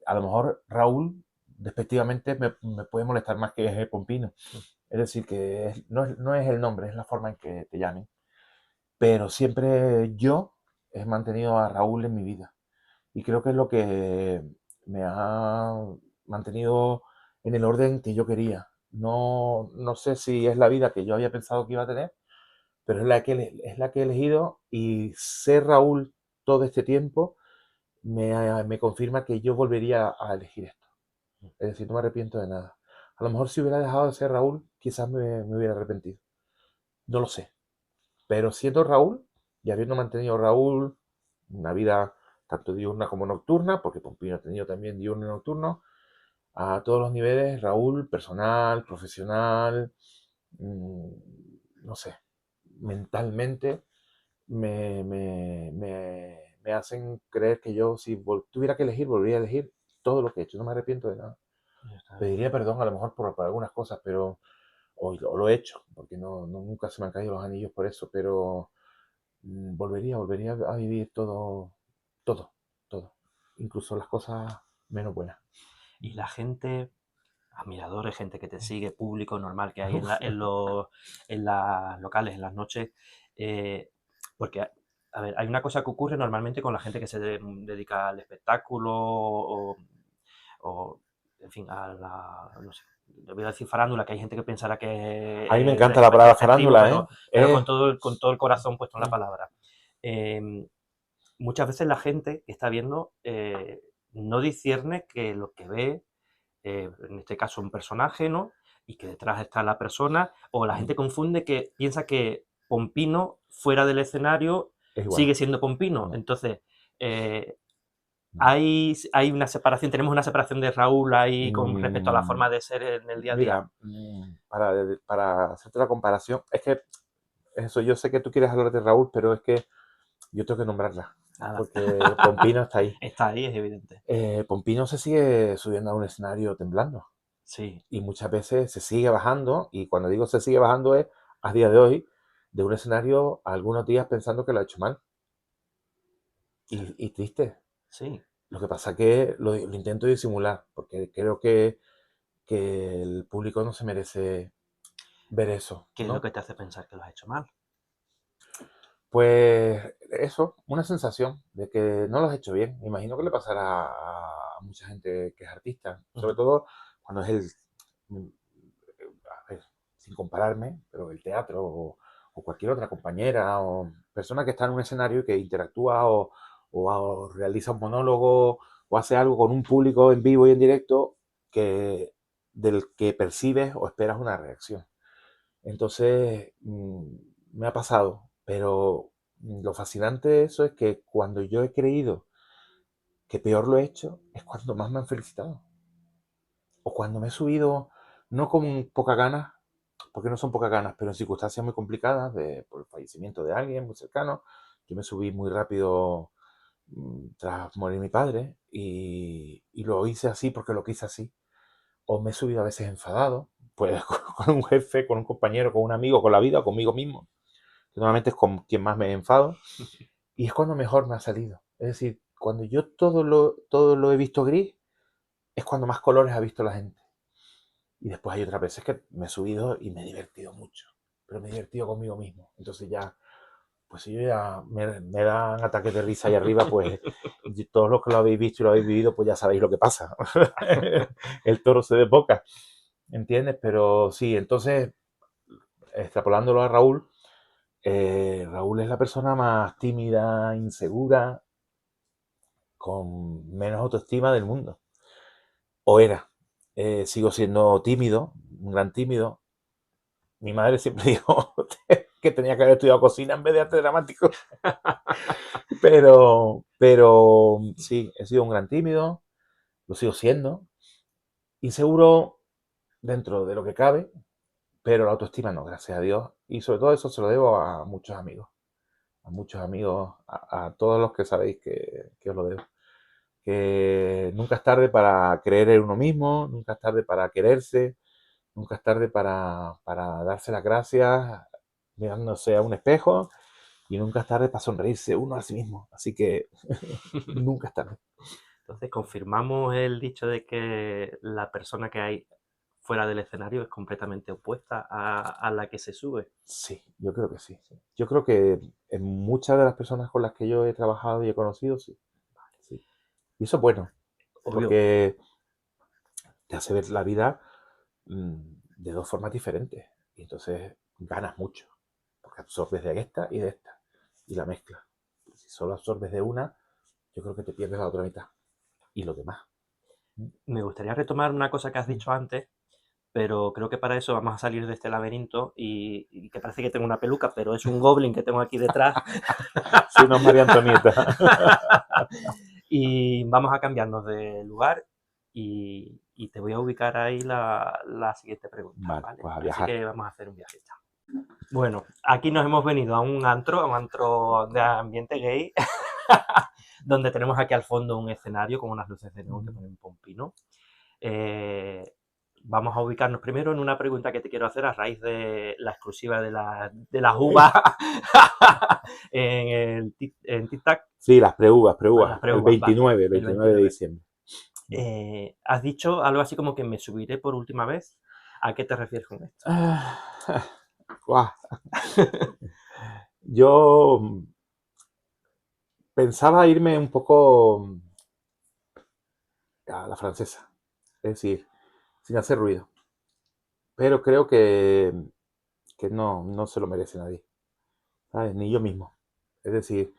a lo mejor Raúl, despectivamente, me puede molestar más que Pompino. Es decir, que no es el nombre, es la forma en que te llamen. Pero siempre yo he mantenido a Raúl en mi vida. Y creo que es lo que me ha mantenido en el orden que yo quería. No sé si es la vida que yo había pensado que iba a tener, pero es la que he elegido, y ser Raúl todo este tiempo me confirma que yo volvería a elegir esto. Es decir, no me arrepiento de nada. A lo mejor si hubiera dejado de ser Raúl, quizás me hubiera arrepentido. No lo sé. Pero siendo Raúl, y habiendo mantenido Raúl una vida tanto diurna como nocturna, porque Pompino ha tenido también diurno y nocturno, a todos los niveles, Raúl, personal, profesional, mm, no sé, mentalmente, me hacen creer que yo, si tuviera que elegir, volvería a elegir todo lo que he hecho. No me arrepiento de nada.
Ya está.
Pediría perdón a lo mejor por algunas cosas, pero hoy lo he hecho, porque nunca se me han caído los anillos por eso, pero volvería a vivir todo, todo, incluso las cosas menos buenas.
Y la gente, admiradores, gente que te sigue, público normal que hay
Uf,
en las locales, en las noches, porque, a ver, hay una cosa que ocurre normalmente con la gente que se dedica al espectáculo o, en fin, no sé, le voy a decir farándula, que hay gente que pensará que
a mí me
es
encanta la palabra
despectivo,
farándula, ¿eh?
pero con todo el corazón puesto en la palabra. Muchas veces la gente que está viendo no discierne que lo que ve, en este caso un personaje, ¿no? Y que detrás está la persona, o la gente confunde que piensa que Pompino fuera del escenario
Es igual.
sigue siendo Pompino.
No,
Entonces,
no.
hay una separación, tenemos una separación de Raúl ahí con respecto a la
Mm,
forma de ser en el día a día.
Mira, para hacerte la comparación, es que eso, yo sé que tú quieres hablar de Raúl, pero es que yo tengo que nombrarla,
Nada,
porque Pompino está ahí.
está ahí, es evidente.
Pompino se sigue subiendo a un escenario temblando,
Sí,
y muchas veces se sigue bajando, y cuando digo se sigue bajando es a día de hoy, de un escenario algunos días pensando que lo ha hecho mal, y triste.
sí.
Lo que pasa que lo intento disimular, porque creo que el público no se merece ver eso,
¿Qué es lo
¿no?
que te hace pensar que lo has hecho mal?
Pues eso, una sensación de que no lo has hecho bien. Me imagino que le pasará a mucha gente que es artista, sobre
Ujú.
todo cuando es a ver, sin compararme, pero el teatro o cualquier otra compañera o persona que está en un escenario y que interactúa o realiza un monólogo o hace algo con un público en vivo y en directo que, del que percibes o esperas una reacción. Entonces, me ha pasado, pero lo fascinante de eso es que cuando yo he creído que peor lo he hecho, es cuando más me han felicitado. O cuando me he subido, no con pocas ganas, porque no son pocas ganas, pero en circunstancias muy complicadas, por el fallecimiento de alguien muy cercano. Yo me subí muy rápido tras morir mi padre y lo hice así porque lo quise así. O me he subido a veces enfadado, pues con un jefe, con un compañero, con un amigo, con la vida o conmigo mismo, que normalmente es con quien más me enfado, y es cuando mejor me ha salido. Es decir, cuando yo todo lo he visto gris, es cuando más colores ha visto la gente. Y después hay otras veces que me he subido y me he divertido mucho, pero me he divertido conmigo mismo. Entonces ya, pues si yo ya me dan ataques de risa ahí arriba, pues todos los que lo habéis visto y lo habéis vivido, pues ya sabéis lo que pasa. El toro se desboca, ¿entiendes? Pero sí, entonces, extrapolándolo a Raúl, Raúl es la persona más tímida, insegura, con menos autoestima del mundo. O era. Sigo siendo tímido, un gran tímido. Mi madre siempre dijo que tenía que haber estudiado cocina en vez de arte dramático. Pero sí, he sido un gran tímido. lo sigo siendo, inseguro dentro de lo que cabe, pero la autoestima no, gracias a Dios. Y sobre todo eso se lo debo a muchos amigos, a todos los que sabéis que os lo debo. Que nunca es tarde para creer en uno mismo, nunca es tarde para quererse, nunca es tarde para darse las gracias mirándose a un espejo y nunca es tarde para sonreírse uno a sí mismo. Así que nunca es tarde.
Entonces, confirmamos el dicho de que la persona que hay fuera del escenario es completamente opuesta a la que se sube.
Sí, yo creo que sí. Yo creo que en muchas de las personas con las que yo he trabajado y he conocido, sí. Sí. Y eso es bueno,
Obvio,
porque te hace ver la vida de dos formas diferentes. Y entonces ganas mucho, porque absorbes de esta y de esta, y la mezcla. Si solo absorbes de una, yo creo que te pierdes la otra mitad y lo demás.
me gustaría retomar una cosa que has dicho antes, pero creo que para eso vamos a salir de este laberinto y que parece que tengo una peluca, pero es un goblin que tengo aquí detrás.
Sí, no es María Antonieta.
Y vamos a cambiarnos de lugar y te voy a ubicar ahí la siguiente pregunta,
Vale,
¿vale?
pues a
Así
viajar.
que vamos a hacer un viaje. Bueno, aquí nos hemos venido a un antro de ambiente gay, donde tenemos aquí al fondo un escenario con unas luces de neón que ponen pompino. Vamos a ubicarnos primero en una pregunta que te quiero hacer a raíz de la exclusiva de las uvas en TikTok.
Sí, las pre-uvas,
Las
el
pre-uvas, vale,
29,
el
29 de
29.
diciembre.
Has dicho algo así como que me subiré por última vez. ¿A qué te refieres con esto?
Guau. Yo pensaba irme un poco a la francesa, es decir, sin hacer ruido. Pero creo que no se lo merece nadie, ¿sabes? Ni yo mismo. Es decir,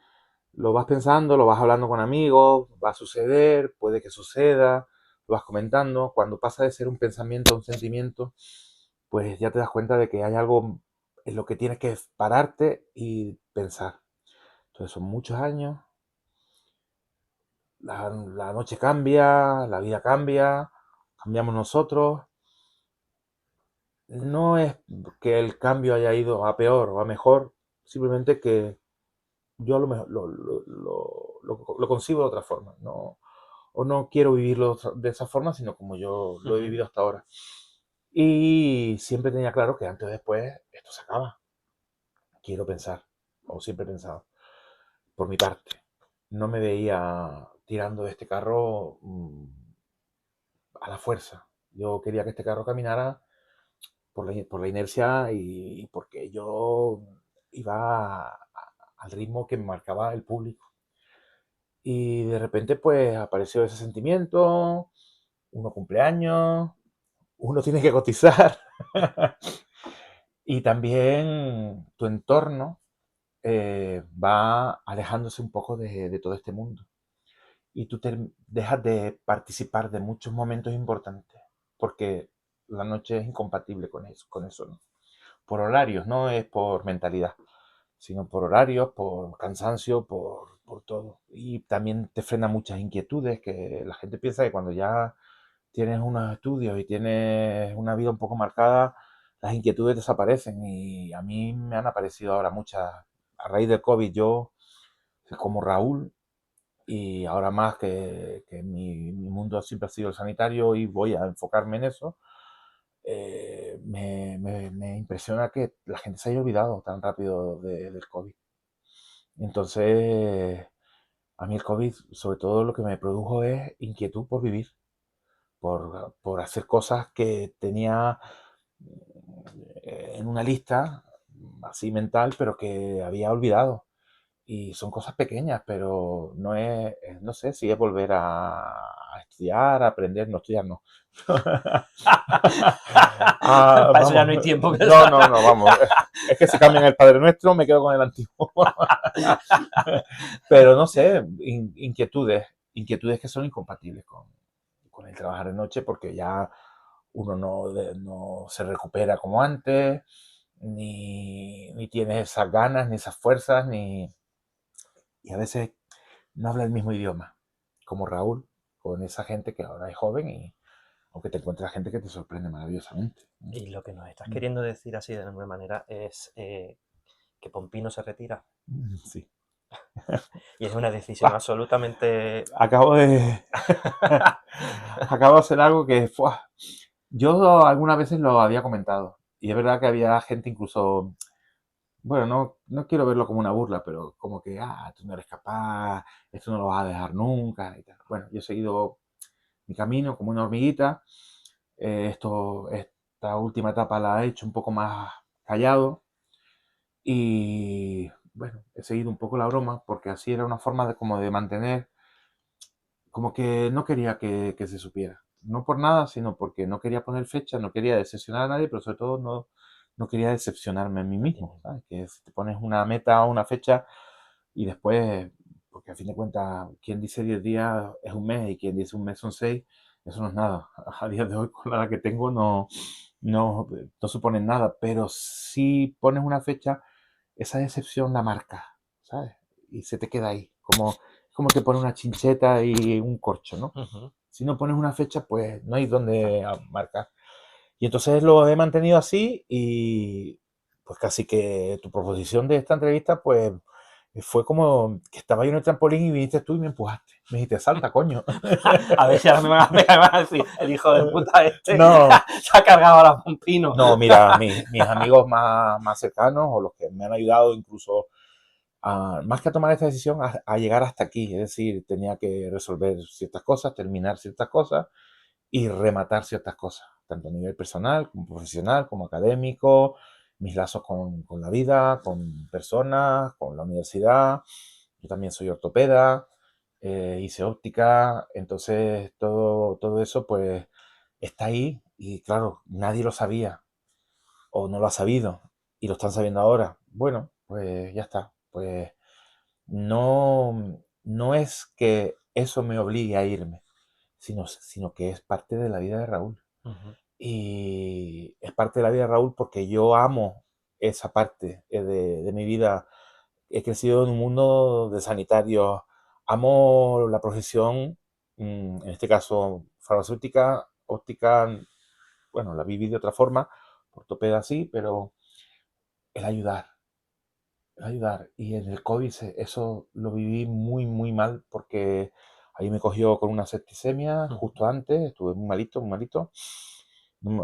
lo vas pensando, lo vas hablando con amigos, va a suceder, puede que suceda, lo vas comentando. Cuando pasa de ser un pensamiento a un sentimiento, pues ya te das cuenta de que hay algo en lo que tienes que pararte y pensar. Entonces son muchos años, la noche cambia, la vida cambia, cambiamos nosotros. No es que el cambio haya ido a peor o a mejor, simplemente que yo lo concibo de otra forma, ¿no? O no quiero vivirlo de esa forma, sino como yo lo he vivido hasta ahora. Y siempre tenía claro que antes o después esto se acaba. Quiero pensar, o siempre he pensado, por mi parte. No me veía tirando de este carro a la fuerza. Yo quería que este carro caminara por la inercia y porque yo iba al ritmo que me marcaba el público. Y de repente pues apareció ese sentimiento, uno cumpleaños, uno tiene que cotizar y también tu entorno va alejándose un poco de todo este mundo y tú dejas de participar de muchos momentos importantes porque la noche es incompatible con eso, ¿no? Por horarios, no es por mentalidad, sino por horarios, por cansancio, por todo. Y también te frena muchas inquietudes, que la gente piensa que cuando ya tienes unos estudios y tienes una vida un poco marcada, las inquietudes desaparecen y a mí me han aparecido ahora muchas. A raíz del COVID yo, como Raúl, y ahora más que mi mundo siempre ha sido el sanitario y voy a enfocarme en eso, me impresiona que la gente se haya olvidado tan rápido del COVID. Entonces, a mí el COVID, sobre todo lo que me produjo es inquietud por vivir, por hacer cosas que tenía en una lista así mental, pero que había olvidado. Y son cosas pequeñas, pero no sé si es volver a estudiar, a aprender, no estudiar, no.
Para eso ya no
Vamos,
hay tiempo.
no, vamos. Es que si cambian el Padre Nuestro, me quedo con el antiguo. Pero no sé, inquietudes que son incompatibles con el trabajar de noche, porque ya uno no se recupera como antes, ni tiene esas ganas, ni esas fuerzas, y a veces no habla el mismo idioma, como Raúl, con esa gente que ahora es joven y aunque te encuentras gente que te sorprende maravillosamente.
Y lo que nos estás queriendo decir así de alguna manera es que Pompino se retira.
Sí.
Y es una decisión absolutamente...
Acabo de hacer algo que yo algunas veces lo había comentado. Y es verdad que había gente incluso, bueno, no quiero verlo como una burla, pero como que, tú no eres capaz, esto no lo vas a dejar nunca y tal. Bueno, yo he seguido mi camino como una hormiguita. Esta última etapa la he hecho un poco más callado y bueno, he seguido un poco la broma porque así era una forma de como de mantener, como que no quería que se supiera. No por nada, sino porque no quería poner fecha, no quería decepcionar a nadie, pero sobre todo no quería decepcionarme a mí mismo, ¿sabes? Que si te pones una meta o una fecha y después, porque a fin de cuentas, quien dice 10 días es un mes y quien dice un mes son 6, eso no es nada. A día de hoy, con la edad que tengo, no supone nada, pero si pones una fecha, esa decepción la marca, ¿sabes? Y se te queda ahí, como que pones una chincheta y un corcho, ¿no?
Ujú.
Si no pones una fecha, pues no hay donde marcar. Y entonces lo he mantenido así y pues casi que tu proposición de esta entrevista, pues fue como que estaba yo en el trampolín y viniste tú y me empujaste. Me dijiste, salta, coño.
A ver si ahora me van a pegar, me van a decir, el hijo de puta
No,
se ha cargado a Pompino.
no, mira, mis amigos más cercanos o los que me han ayudado incluso más que a tomar esta decisión, a llegar hasta aquí. Es decir, tenía que resolver ciertas cosas, terminar ciertas cosas y rematar ciertas cosas, tanto a nivel personal, como profesional, como académico, mis lazos con la vida, con personas, con la universidad. Yo también soy ortopeda, hice óptica, entonces todo eso pues está ahí y claro, nadie lo sabía o no lo ha sabido y lo están sabiendo ahora. Bueno, pues ya está. Pues no es que eso me obligue a irme, sino que es parte de la vida de Raúl.
Ujú.
Y es parte de la vida de Raúl porque yo amo esa parte de mi vida. He crecido en un mundo de sanitarios, amo la profesión, en este caso farmacéutica, óptica, bueno, la viví de otra forma, ortopeda sí, pero el ayudar, ayudar. Y en el COVID eso lo viví muy, muy mal porque ahí me cogió con una septicemia justo antes, estuve muy malito, muy malito.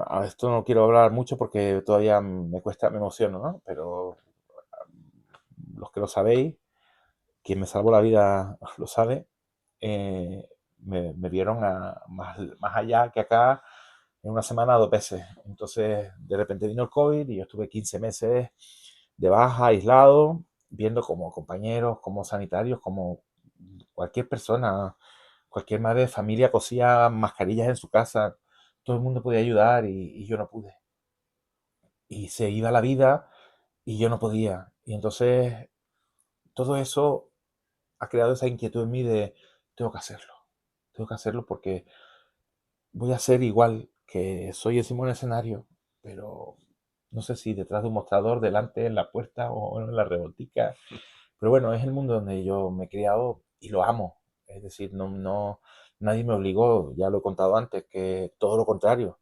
A esto no quiero hablar mucho porque todavía me cuesta, me emociono, ¿no? Pero los que lo sabéis, quien me salvó la vida lo sabe, me vieron más allá que acá en una semana 2 veces. Entonces, de repente vino el COVID y yo estuve 15 meses de baja, aislado, viendo como compañeros, como sanitarios, como cualquier persona, cualquier madre de familia cosía mascarillas en su casa, todo el mundo podía ayudar y yo no pude. Y se iba la vida y yo no podía. Y entonces todo eso ha creado esa inquietud en mí de tengo que hacerlo porque voy a ser igual que soy encima de un escenario, pero no sé si detrás de un mostrador, delante, en la puerta o en la rebotica. Pero bueno, es el mundo donde yo me he criado y lo amo. Es decir, nadie me obligó, ya lo he contado antes, que todo lo contrario.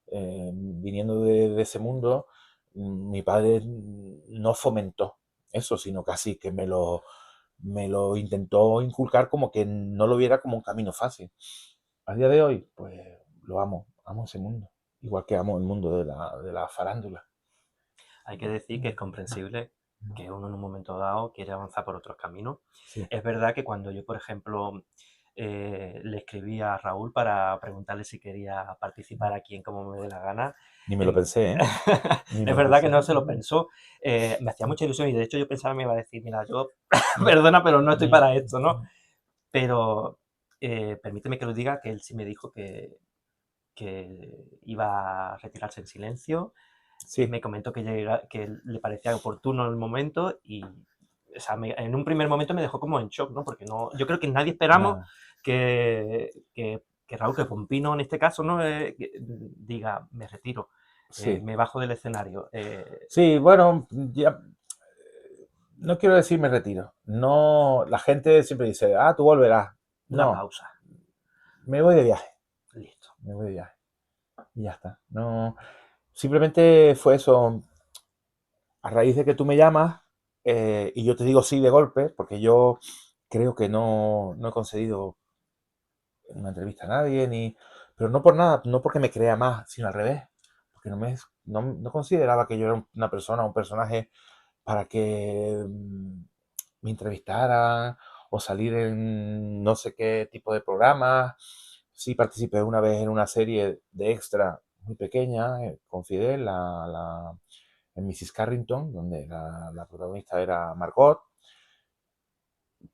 Viniendo de ese mundo, mi padre no fomentó eso, sino casi que me lo intentó inculcar como que no lo viera como un camino fácil. A día de hoy, pues lo amo ese mundo, igual que amo el mundo de la farándula.
Hay que decir que es comprensible que uno en un momento dado quiere avanzar por otros caminos.
Sí.
Es verdad que cuando yo, por ejemplo, le escribí a Raúl para preguntarle si quería participar aquí en Como me dé la gana,
Ni me lo pensé, ¿eh? Ni me
es
lo
verdad que
pensé.
no se lo pensó. Me hacía mucha ilusión y de hecho yo pensaba que me iba a decir, mira, yo, perdona, pero no estoy para esto, ¿no? Pero permíteme que lo diga, que él sí me dijo que iba a retirarse en silencio.
Sí,
Me comentó que le parecía oportuno el momento y o sea, en un primer momento me dejó como en shock, ¿no? Porque no, yo creo que nadie esperamos
nada.
que Raúl, que Pompino en este caso, ¿no? Diga, me retiro,
Sí.
me bajo del escenario.
Sí, bueno, ya no quiero decir me retiro. No, la gente siempre dice, tú volverás.
Una
No,
pausa.
me voy de viaje,
Listo.
me voy de viaje. Y ya está. No, simplemente fue eso. A raíz de que tú me llamas y yo te digo sí de golpe, porque yo creo que no he concedido una entrevista a nadie, pero no por nada, no porque me crea más, sino al revés, porque no consideraba que yo era una persona, un personaje para que me entrevistaran o salir en no sé qué tipo de programas. Sí participé una vez en una serie de extra muy pequeña con Fidel, en Mrs. Carrington, donde la protagonista era Margot,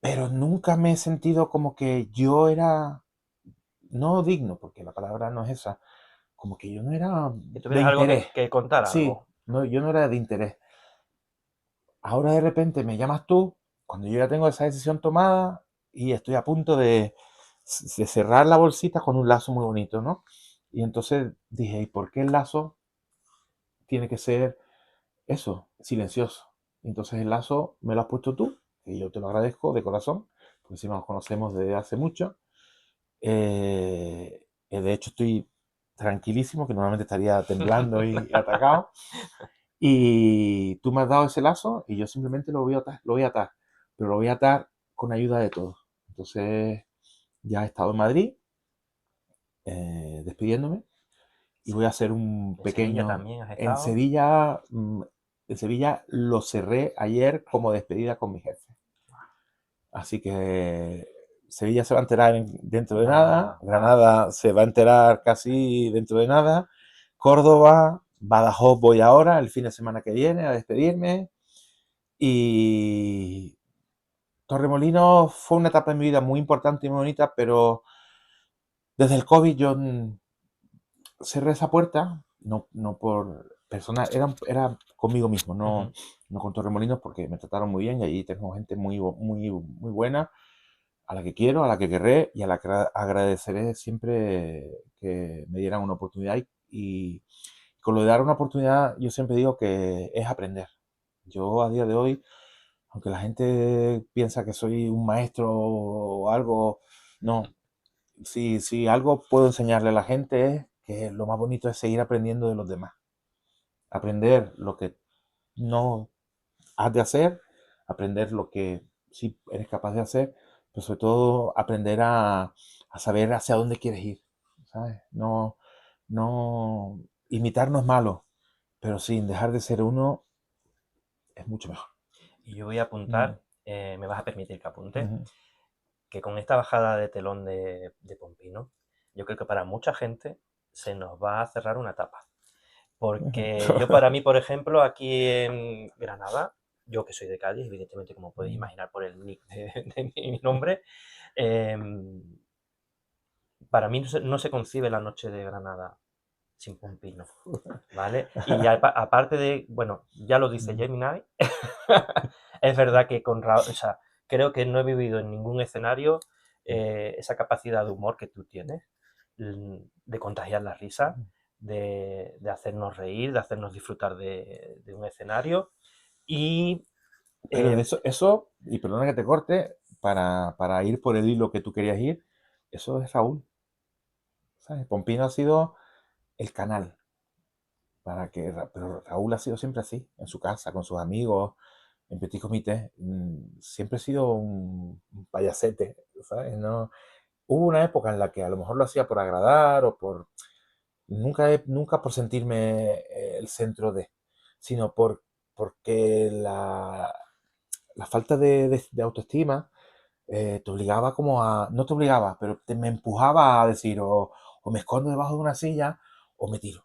pero nunca me he sentido como que yo era, no digno, porque la palabra no es esa, como que yo no era
Que
de
tuvieras algo
interés.
que contar,
Sí,
algo.
no, yo no era de interés. Ahora de repente me llamas tú, cuando yo ya tengo esa decisión tomada y estoy a punto de cerrar la bolsita con un lazo muy bonito, ¿no? Y entonces dije, ¿y por qué el lazo tiene que ser eso, silencioso? Entonces el lazo me lo has puesto tú, y yo te lo agradezco de corazón, porque encima nos conocemos desde hace mucho. De hecho estoy tranquilísimo, que normalmente estaría temblando y atacado. Y tú me has dado ese lazo y yo simplemente lo voy a atar, pero lo voy a atar con ayuda de todos. Entonces ya he estado en Madrid despidiéndome y voy a hacer un
En Sevilla
pequeño
también has
en
estado.
Sevilla. En Sevilla lo cerré ayer como despedida con mi jefe. Así que Sevilla se va a enterar dentro de nada,
Nada, nada.
Granada se va a enterar casi dentro de nada, Córdoba, Badajoz voy ahora, el fin de semana que viene, a despedirme. Y Torremolinos fue una etapa en mi vida muy importante y muy bonita, pero desde el COVID yo cerré esa puerta, no por personal, era conmigo mismo,
Ujú.
no con Torremolinos, porque me trataron muy bien y allí tengo gente muy buena, a la que quiero, a la que querré y a la que agradeceré siempre que me dieran una oportunidad. Y con lo de dar una oportunidad, yo siempre digo que es aprender. Yo a día de hoy, aunque la gente piensa que soy un maestro o algo, no. Si algo puedo enseñarle a la gente es que lo más bonito es seguir aprendiendo de los demás. Aprender lo que no has de hacer, aprender lo que sí eres capaz de hacer, pero sobre todo aprender a saber hacia dónde quieres ir, ¿sabes? No, imitar no es malo, pero sin dejar de ser uno es mucho mejor.
Y yo voy a
Mm,
apuntar, me vas a permitir que apunte,
ujú.
que con esta bajada de telón de Pompino, yo creo que para mucha gente se nos va a cerrar una etapa. Porque yo para mí, por ejemplo, aquí en Granada, yo que soy de Cádiz, evidentemente como podéis imaginar por el nick de mi nombre, em, para mí no se concibe la noche de Granada sin Pompino, ¿vale? Y aparte de, bueno, ya lo dice Gemini, es verdad que o sea, creo que no he vivido en ningún escenario esa capacidad de humor que tú tienes, de contagiar la risa, de hacernos reír, de hacernos disfrutar de un escenario. Y
Pero
eh,
y perdona que te corte, para ir por el hilo que tú querías ir, eso es Raúl, ¿sabes? Pompino ha sido el canal pero Raúl ha sido siempre así, en su casa, con sus amigos, en petit comité, siempre ha sido un payasete, ¿sabes? No, hubo una época en la que a lo mejor lo hacía por agradar o nunca por sentirme el centro sino porque la falta de autoestima te obligaba no te obligaba, pero me empujaba a decir o me escondo debajo de una silla o me tiro.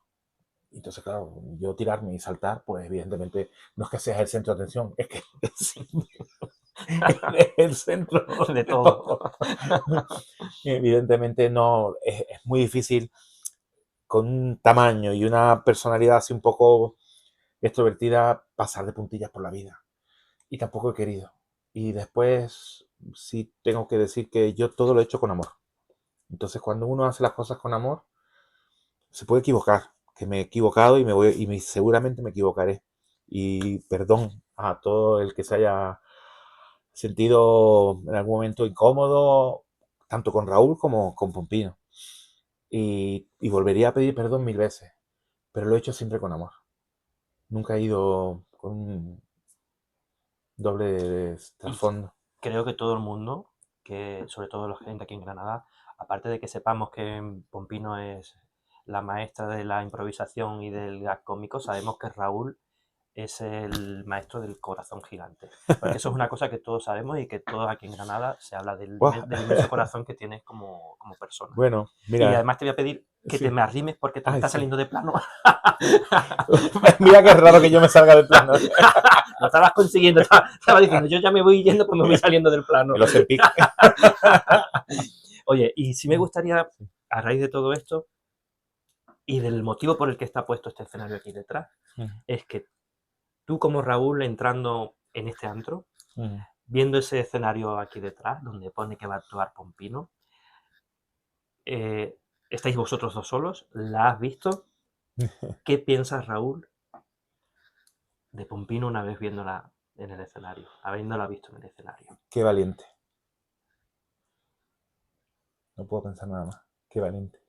Entonces, claro, yo tirarme y saltar, pues evidentemente no es que seas el centro de atención, es que eres el centro
de
de
todo.
todo. Evidentemente no, es muy difícil con un tamaño y una personalidad así un poco extrovertida pasar de puntillas por la vida. Y tampoco he querido. Y después sí tengo que decir que yo todo lo he hecho con amor. Entonces cuando uno hace las cosas con amor, se puede equivocar. Que me he equivocado seguramente me equivocaré. Y perdón a todo el que se haya sentido en algún momento incómodo, tanto con Raúl como con Pompino. Y volvería a pedir perdón 1000 veces, pero lo he hecho siempre con amor. Nunca he ido con un doble trasfondo.
Creo que todo el mundo, sobre todo la gente aquí en Granada, aparte de que sepamos que Pompino es la maestra de la improvisación y del gag cómico, sabemos que Raúl es el maestro del corazón gigante. Porque eso es una cosa que todos sabemos y que todos aquí en Granada se habla del inmenso corazón que tienes como persona.
Bueno, mira.
Y además te voy a pedir que te me arrimes porque te estás saliendo de plano.
Mira qué raro que yo me salga de plano.
Lo estabas consiguiendo. Estaba diciendo, yo ya me voy yendo, pues me voy saliendo del plano.
Lo sentí.
Oye, y si me gustaría, a raíz de todo esto y del motivo por el que está puesto este escenario aquí detrás, es que tú como Raúl entrando en este antro, viendo ese escenario aquí detrás, donde pone que va a actuar Pompino, estáis vosotros dos solos, la has visto. ¿Qué piensas, Raúl, de Pompino una vez viéndola en el escenario, habiéndola visto en el escenario?
Qué valiente. No puedo pensar nada más. Qué valiente.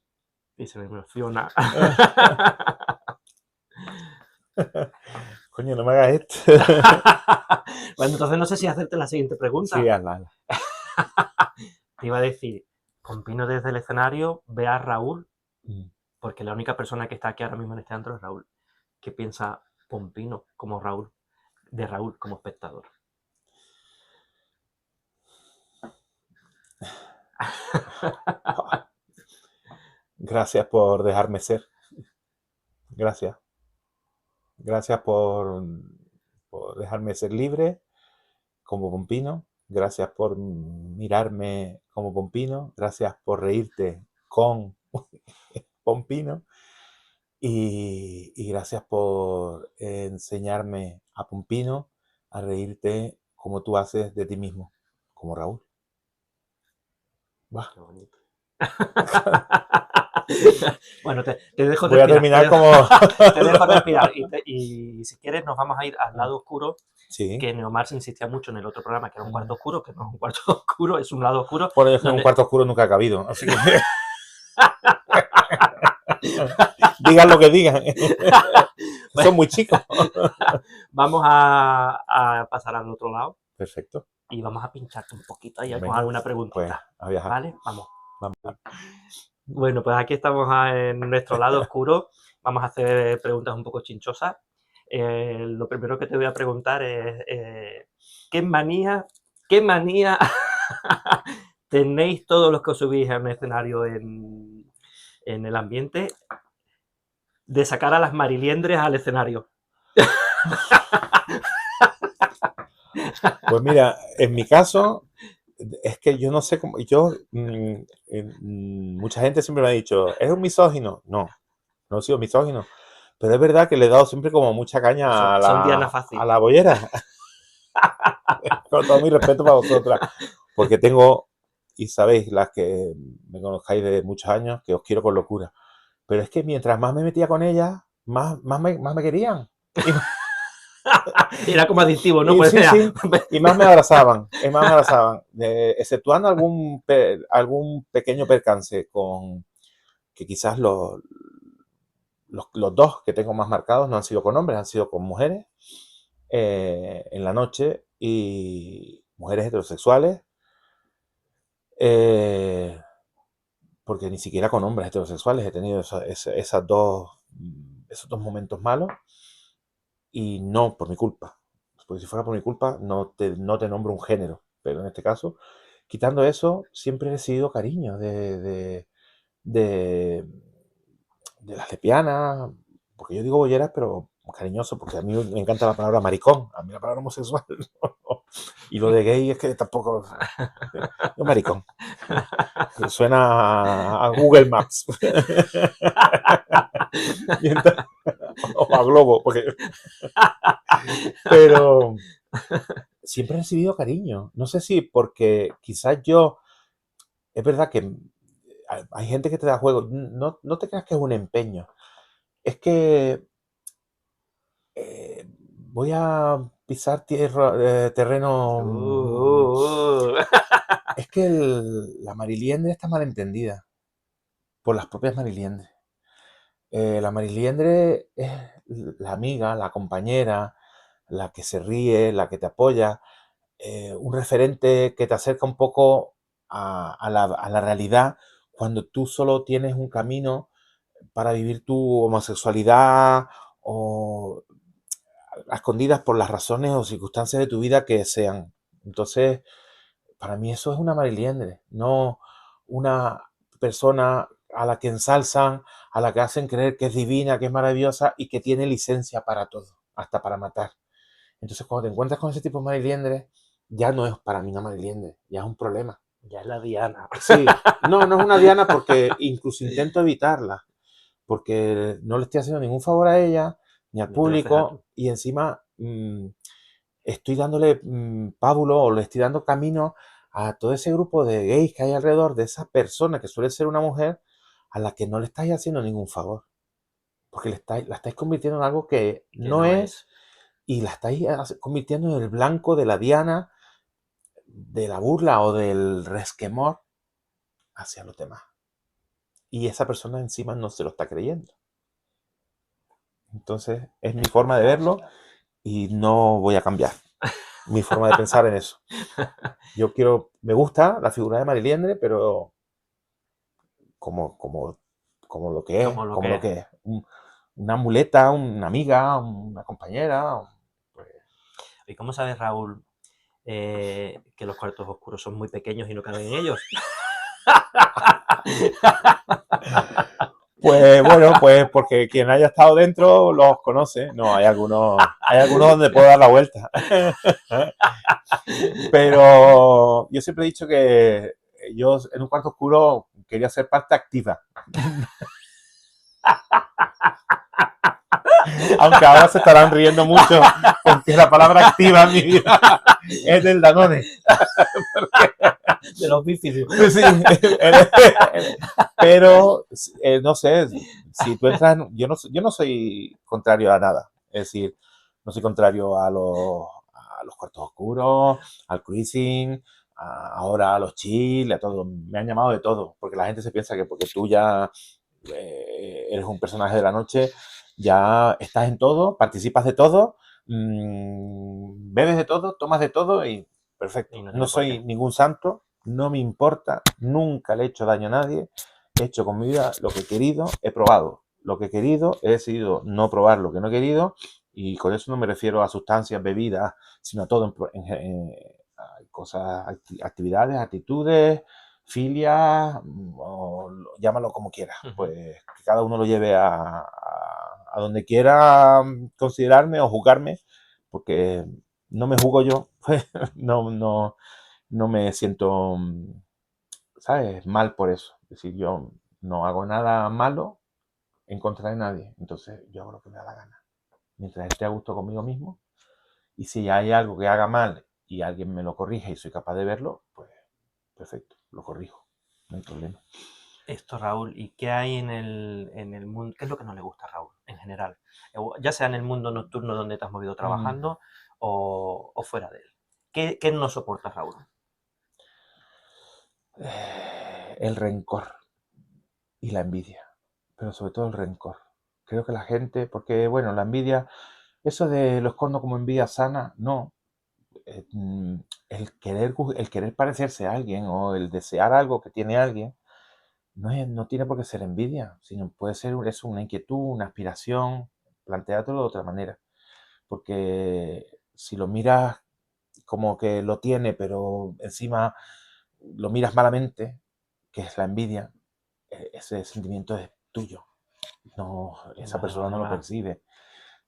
Y se me emociona.
Coño, no me hagas esto.
Bueno, entonces no sé si hacerte la siguiente pregunta.
Sí, hazla.
Te iba a decir, Pompino desde el escenario ve a Raúl, porque la única persona que está aquí ahora mismo en este antro es Raúl. ¿Qué piensa Pompino como Raúl, de Raúl como espectador?
Gracias por dejarme ser. Gracias. Gracias por dejarme ser libre como Pompino. Gracias por mirarme como Pompino. Gracias por reírte con Pompino. Y gracias por enseñarme a Pompino a reírte como tú haces de ti mismo, como Raúl.
Qué bonito. Bueno, te dejo
Voy a terminar como...
Te dejo respirar. Y si quieres nos vamos a ir al lado oscuro,
sí.
Que Neomar se insistía mucho en el otro programa, que era un cuarto oscuro, que no es un cuarto oscuro, es un lado oscuro.
Por eso en un cuarto oscuro nunca ha cabido, así que... Digan lo que digan. Son muy chicos.
Vamos a pasar al otro lado.
Perfecto.
Y vamos a pincharte un poquito ahí con alguna preguntita.
Pues, a viajar.
¿Vale? Vamos. Bueno, pues aquí estamos en nuestro lado oscuro. Vamos a hacer preguntas un poco chinchosas. Lo primero que te voy a preguntar es ¿qué manía tenéis todos los que os subís a un escenario en el ambiente de sacar a las mariliendres al escenario?
Pues mira, en mi caso, es que yo no sé cómo... mucha gente siempre me ha dicho, ¿eres un misógino? No, no he sido misógino. Pero es verdad que le he dado siempre como mucha caña a la bollera. Con todo mi respeto para vosotras. Porque tengo, y sabéis, las que me conozcáis de muchos años, que os quiero con locura. Pero es que mientras más me metía con ellas, más me querían.
Era como adictivo, ¿no?
Pues sí. Y más me abrazaban. Exceptuando algún pequeño percance con que quizás los dos que tengo más marcados no han sido con hombres, han sido con mujeres en la noche, y mujeres heterosexuales, porque ni siquiera con hombres heterosexuales he tenido esos dos momentos malos, y no por mi culpa, porque si fuera por mi culpa no te nombro un género, pero en este caso, quitando eso, siempre he recibido cariño de las lesbianas, porque yo digo bolleras, pero cariñoso, porque a mí me encanta la palabra maricón, a mí la palabra homosexual, y lo de gay es que tampoco, yo maricón, suena a Google Maps, o a Globo, pero siempre he recibido cariño, no sé si porque quizás es verdad que hay gente que te da juego, no te creas que es un empeño, es que voy a pisar terreno. Es que la mariliendre está mal entendida por las propias mariliendres. La mariliendre es la amiga, la compañera, la que se ríe, la que te apoya, un referente que te acerca un poco a la realidad cuando tú solo tienes un camino para vivir tu homosexualidad o a escondidas por las razones o circunstancias de tu vida que sean. Entonces, para mí eso es una mariliendre, no una persona a la que ensalzan, a la que hacen creer que es divina, que es maravillosa y que tiene licencia para todo, hasta para matar. Entonces, cuando te encuentras con ese tipo de mariliendres, ya no es para mí una mariliendre, ya es un problema.
Ya es la Diana.
Sí, no, no es una diana porque incluso intento evitarla, porque no le estoy haciendo ningún favor a ella ni al
No te lo haces a
público
tú.
y encima estoy dándole pábulo o le estoy dando camino a todo ese grupo de gays que hay alrededor de esa persona que suele ser una mujer a la que no le estáis haciendo ningún favor, porque la estáis convirtiendo en algo que
Que
no
no
es
es.
y la estáis convirtiendo en el blanco de la diana, de la burla o del resquemor hacia los demás. Y esa persona encima no se lo está creyendo. Entonces es mi forma de verlo y no voy a cambiar mi forma de pensar en eso. Me gusta la figura de Mariliendre, pero como, como, como lo que es,
Como lo
como
que
lo
es.
que es. Una muleta, una amiga, una compañera. Pues,
¿Y cómo sabes, Raúl, que los cuartos oscuros son muy pequeños y no caben en ellos?
pues bueno, pues porque quien haya estado dentro los conoce. No, hay algunos donde puedo dar la vuelta. Pero yo siempre he dicho que yo en un cuarto oscuro quería ser parte activa. Aunque ahora se estarán riendo mucho porque la palabra activa en mi vida es del Danone.
De los bífidos.
Sí, pero no sé, si tú entras, yo no soy contrario a nada. Es decir, no soy contrario a los cuartos oscuros, al cruising, ahora a los chill, a todo. Me han llamado de todo, porque la gente se piensa que porque tú ya eres un personaje de la noche, ya estás en todo, participas de todo, bebes de todo, tomas de todo y perfecto.
Y no
No
tiene por
soy
qué.
ningún santo, no me importa, nunca le he hecho daño a nadie, he hecho con mi vida lo que he querido, he probado lo que he querido, he decidido no probar lo que no he querido y con eso no me refiero a sustancias, bebidas, sino a todo cosas, actividades, actitudes, filias, o llámalo como quieras, pues que cada uno lo lleve a donde quiera considerarme o juzgarme, porque no me juzgo yo, pues no me siento, ¿sabes?, mal por eso. Es decir, yo no hago nada malo en contra de nadie, entonces yo hago lo que me da la gana. Mientras esté a gusto conmigo mismo, y si hay algo que haga mal y alguien me lo corrige y soy capaz de verlo, pues perfecto, lo corrijo, no hay problema.
Esto, Raúl, ¿y qué hay en el mundo? ¿Qué es lo que no le gusta a Raúl en general? Ya sea en el mundo nocturno donde te has movido trabajando o fuera de él. ¿Qué no soporta Raúl?
El rencor y la envidia, pero sobre todo el rencor. Creo que la gente, porque bueno, la envidia, eso de lo escondo como envidia sana, no. El querer parecerse a alguien o el desear algo que tiene alguien, no tiene por qué ser envidia, sino puede ser eso, una inquietud, una aspiración, planteártelo de otra manera. Porque si lo miras como que lo tiene, pero encima lo miras malamente, que es la envidia, ese sentimiento es tuyo. No, esa
De los
persona no lo
demás.
percibe.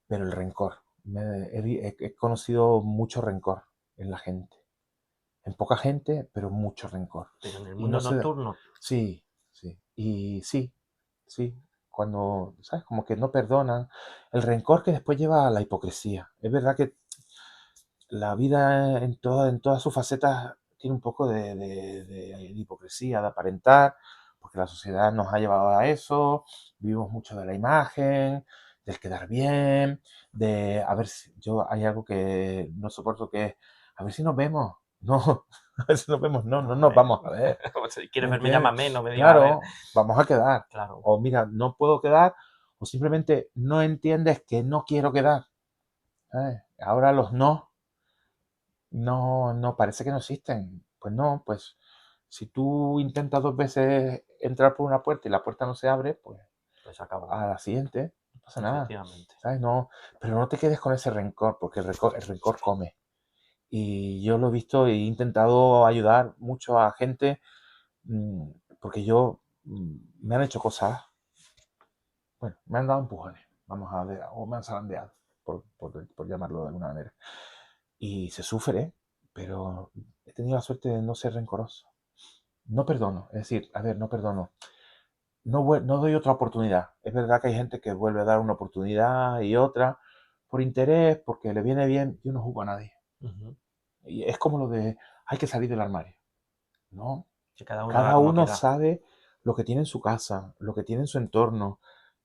Pero el rencor. He conocido mucho rencor en la gente. En poca gente, pero mucho rencor.
Pero en el
Y no
mundo
sé.
nocturno,
Sí, sí. Y sí, sí. Cuando, ¿sabes? Como que no perdonan. El rencor que después lleva a la hipocresía. Es verdad que la vida en todas sus facetas tiene un poco de hipocresía, de aparentar, porque la sociedad nos ha llevado a eso, vivimos mucho de la imagen, del quedar bien, de a ver si yo hay algo que no soporto que es, a ver si nos vemos. No, a ver si nos vemos, no nos vamos a ver.
Si quieres
¿Me
verme,
entiendes?
llámame, no me digas a ver.
Claro, vamos a quedar.
Claro.
O mira, no puedo quedar, o simplemente no entiendes que no quiero quedar. ¿Sabes? Ahora los no parece que no existen. Pues no, pues si tú intentas 2 veces entrar por una puerta y la puerta no se abre, pues
Pues acabó.
a la siguiente no pasa nada.
Efectivamente.
¿Sabes? No, pero no te quedes con ese rencor, porque el rencor come. Y yo lo he visto e he intentado ayudar mucho a gente, porque me han hecho cosas, bueno, me han dado empujones, vamos a ver, o me han zarandeado, por llamarlo de alguna manera. Y se sufre, pero he tenido la suerte de no ser rencoroso. No perdono, es decir, a ver, no perdono. No doy otra oportunidad. Es verdad que hay gente que vuelve a dar una oportunidad y otra por interés, porque le viene bien. Yo no juzgo a nadie.
Ujú.
Y es como lo de, hay que salir del armario. No,
Que cada uno haga
cada
como
uno
quiera.
sabe lo que tiene en su casa, lo que tiene en su entorno,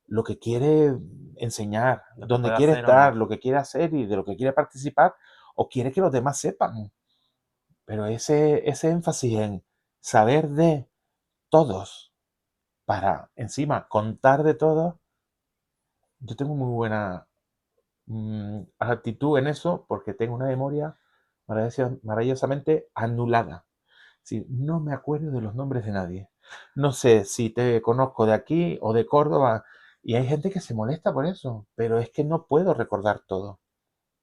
lo que quiere enseñar,
Lo que
dónde
puede
quiere
hacer o
estar,
no.
lo que quiere hacer y de lo que quiere participar, o quiere que los demás sepan. Pero ese énfasis en saber de todos para encima contar de todos, yo tengo muy buena actitud en eso porque tengo una memoria maravillosamente anulada. Sí, no me acuerdo de los nombres de nadie. No sé si te conozco de aquí o de Córdoba y hay gente que se molesta por eso, pero es que no puedo recordar todo.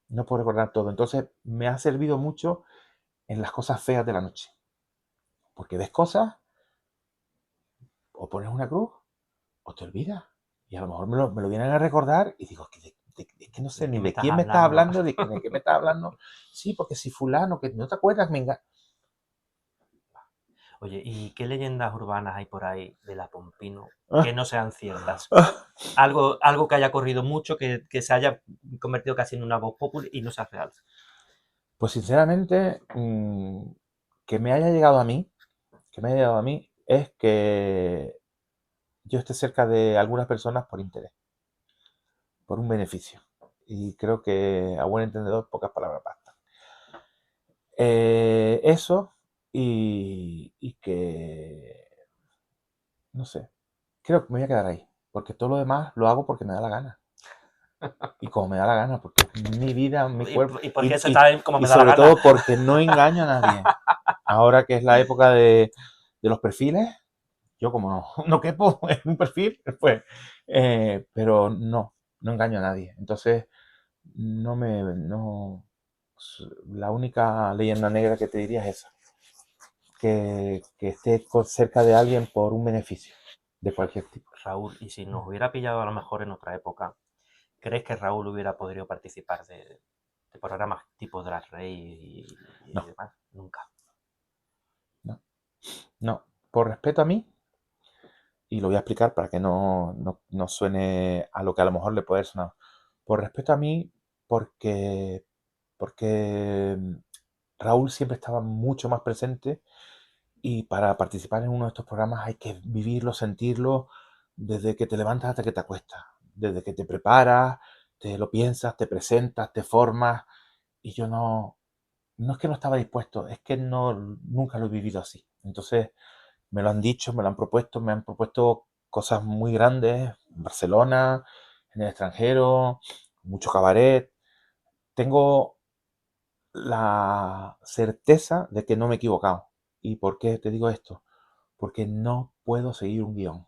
No puedo recordar todo. Entonces me ha servido mucho en las cosas feas de la noche. Porque ves cosas, o pones una cruz, o te olvidas. Y a lo mejor me lo vienen a recordar y digo, es que no sé
¿De
ni
qué me
de
estás
quién me estás
hablando?
hablando, de qué me estás hablando. Sí, porque si fulano, que no te acuerdas,
Oye, ¿y qué leyendas urbanas hay por ahí de la Pompino que
Ah,
no sean ciertas?
ah.
Algo que haya corrido mucho, que se haya convertido casi en una voz popular y no sea real.
Pues sinceramente, que me haya llegado a mí, es que yo esté cerca de algunas personas por interés, por un beneficio. Y creo que a buen entendedor pocas palabras bastan. Eso y que, no sé, creo que me voy a quedar ahí, porque todo lo demás lo hago porque me da la gana. Y como me da la gana, porque es mi vida, mi cuerpo,
¿Y por qué eso está como
y
me da la
sobre
gana?
todo porque no engaño a nadie. Ahora que es la época de los perfiles, yo como no quepo en un perfil, pues, pero no engaño a nadie. Entonces, la única leyenda negra que te diría es esa, que esté cerca de alguien por un beneficio, de cualquier tipo.
Raúl, y si nos hubiera pillado a lo mejor en otra época, ¿crees que Raúl hubiera podido participar de programas tipo Drag Race y
No,
demás? Nunca.
no. Por respeto a mí, y lo voy a explicar para que no suene a lo que a lo mejor le puede sonar. Por respeto a mí, porque Raúl siempre estaba mucho más presente y para participar en uno de estos programas hay que vivirlo, sentirlo, desde que te levantas hasta que te acuestas, desde que te preparas, te lo piensas, te presentas, te formas y yo no es que no estaba dispuesto, es que nunca lo he vivido así. Entonces me lo han dicho, me lo han propuesto, me han propuesto cosas muy grandes, en Barcelona, en el extranjero, mucho cabaret. Tengo la certeza de que no me he equivocado. ¿Y por qué te digo esto? Porque no puedo seguir un guión.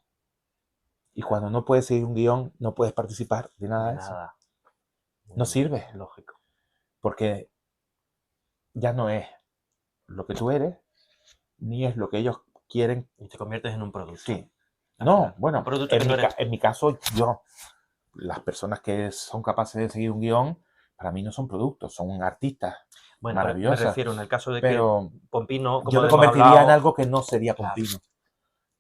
Y cuando no puedes seguir un guión, no puedes participar de nada
De
de eso.
nada.
No sirve,
Lógico.
porque ya no es lo que tú eres, ni es lo que ellos quieren.
Y te conviertes en un producto.
Sí.
Al
No,
final. Un
bueno,
producto que no eres.
en mi caso, las personas que son capaces de seguir un guión, para mí no son productos, son artistas
Bueno, me
maravillosas.
refiero en el caso de
Pero
que Pompino, como
yo me
hemos
convertiría en
hablado,
algo que no sería
claro.
Pompino.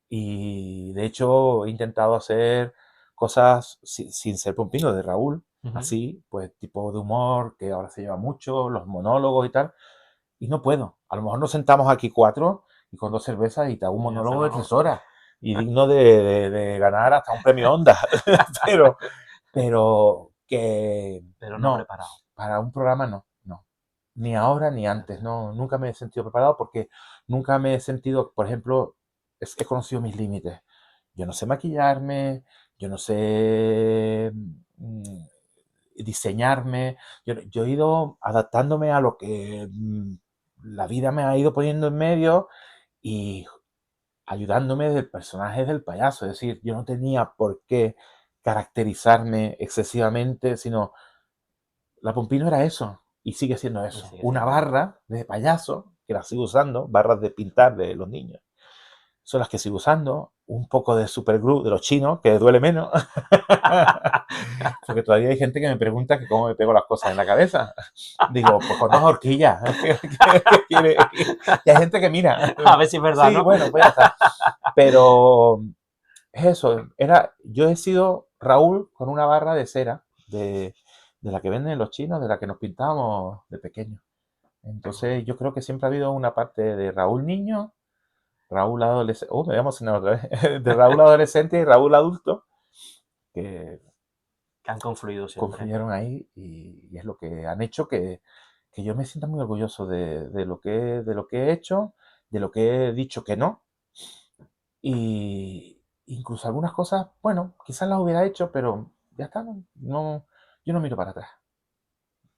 Y de hecho he intentado hacer cosas sin ser Pompino, de Raúl, así, pues tipo de humor, que ahora se lleva mucho, los monólogos y tal. Y no puedo. A lo mejor nos sentamos aquí 4 y con 2 cervezas y te hago un
Y
monólogo de
hacemos-
3 horas. Y digno de ganar hasta un premio Onda. pero que
Pero no
no,
preparado.
para un programa no, no. Ni ahora ni antes, no, nunca me he sentido preparado porque nunca me he sentido, por ejemplo, he conocido mis límites. Yo no sé maquillarme, yo no sé diseñarme, yo he ido adaptándome a lo que la vida me ha ido poniendo en medio y ayudándome del personaje del payaso. Es decir, yo no tenía por qué caracterizarme excesivamente, sino la Pompino era eso y sigue siendo
Y
eso.
sigue
Una
siendo.
barra de payaso, que la sigo usando, barras de pintar de los niños. Son las que sigo usando. Un poco de superglue de los chinos, que duele menos. Porque todavía hay gente que me pregunta que cómo me pego las cosas en la cabeza. Digo, pues con dos horquillas. ¿Qué quiere? Y hay gente que mira.
A ver si es verdad,
Sí,
¿no?
bueno, pues ya está. Pero es eso. Yo he sido Raúl con una barra de cera de la que venden los chinos, de la que nos pintábamos de pequeños. Entonces yo creo que siempre ha habido una parte de Raúl niño, Raúl adolescente, me voy a emocionar otra vez, de Raúl adolescente y Raúl adulto, que
Que han confluido siempre.
confluyeron ahí y es lo que han hecho que yo me sienta muy orgulloso de lo que he hecho, de lo que he dicho que no. Y incluso algunas cosas, bueno, quizás las hubiera hecho, pero ya está, yo no miro para atrás.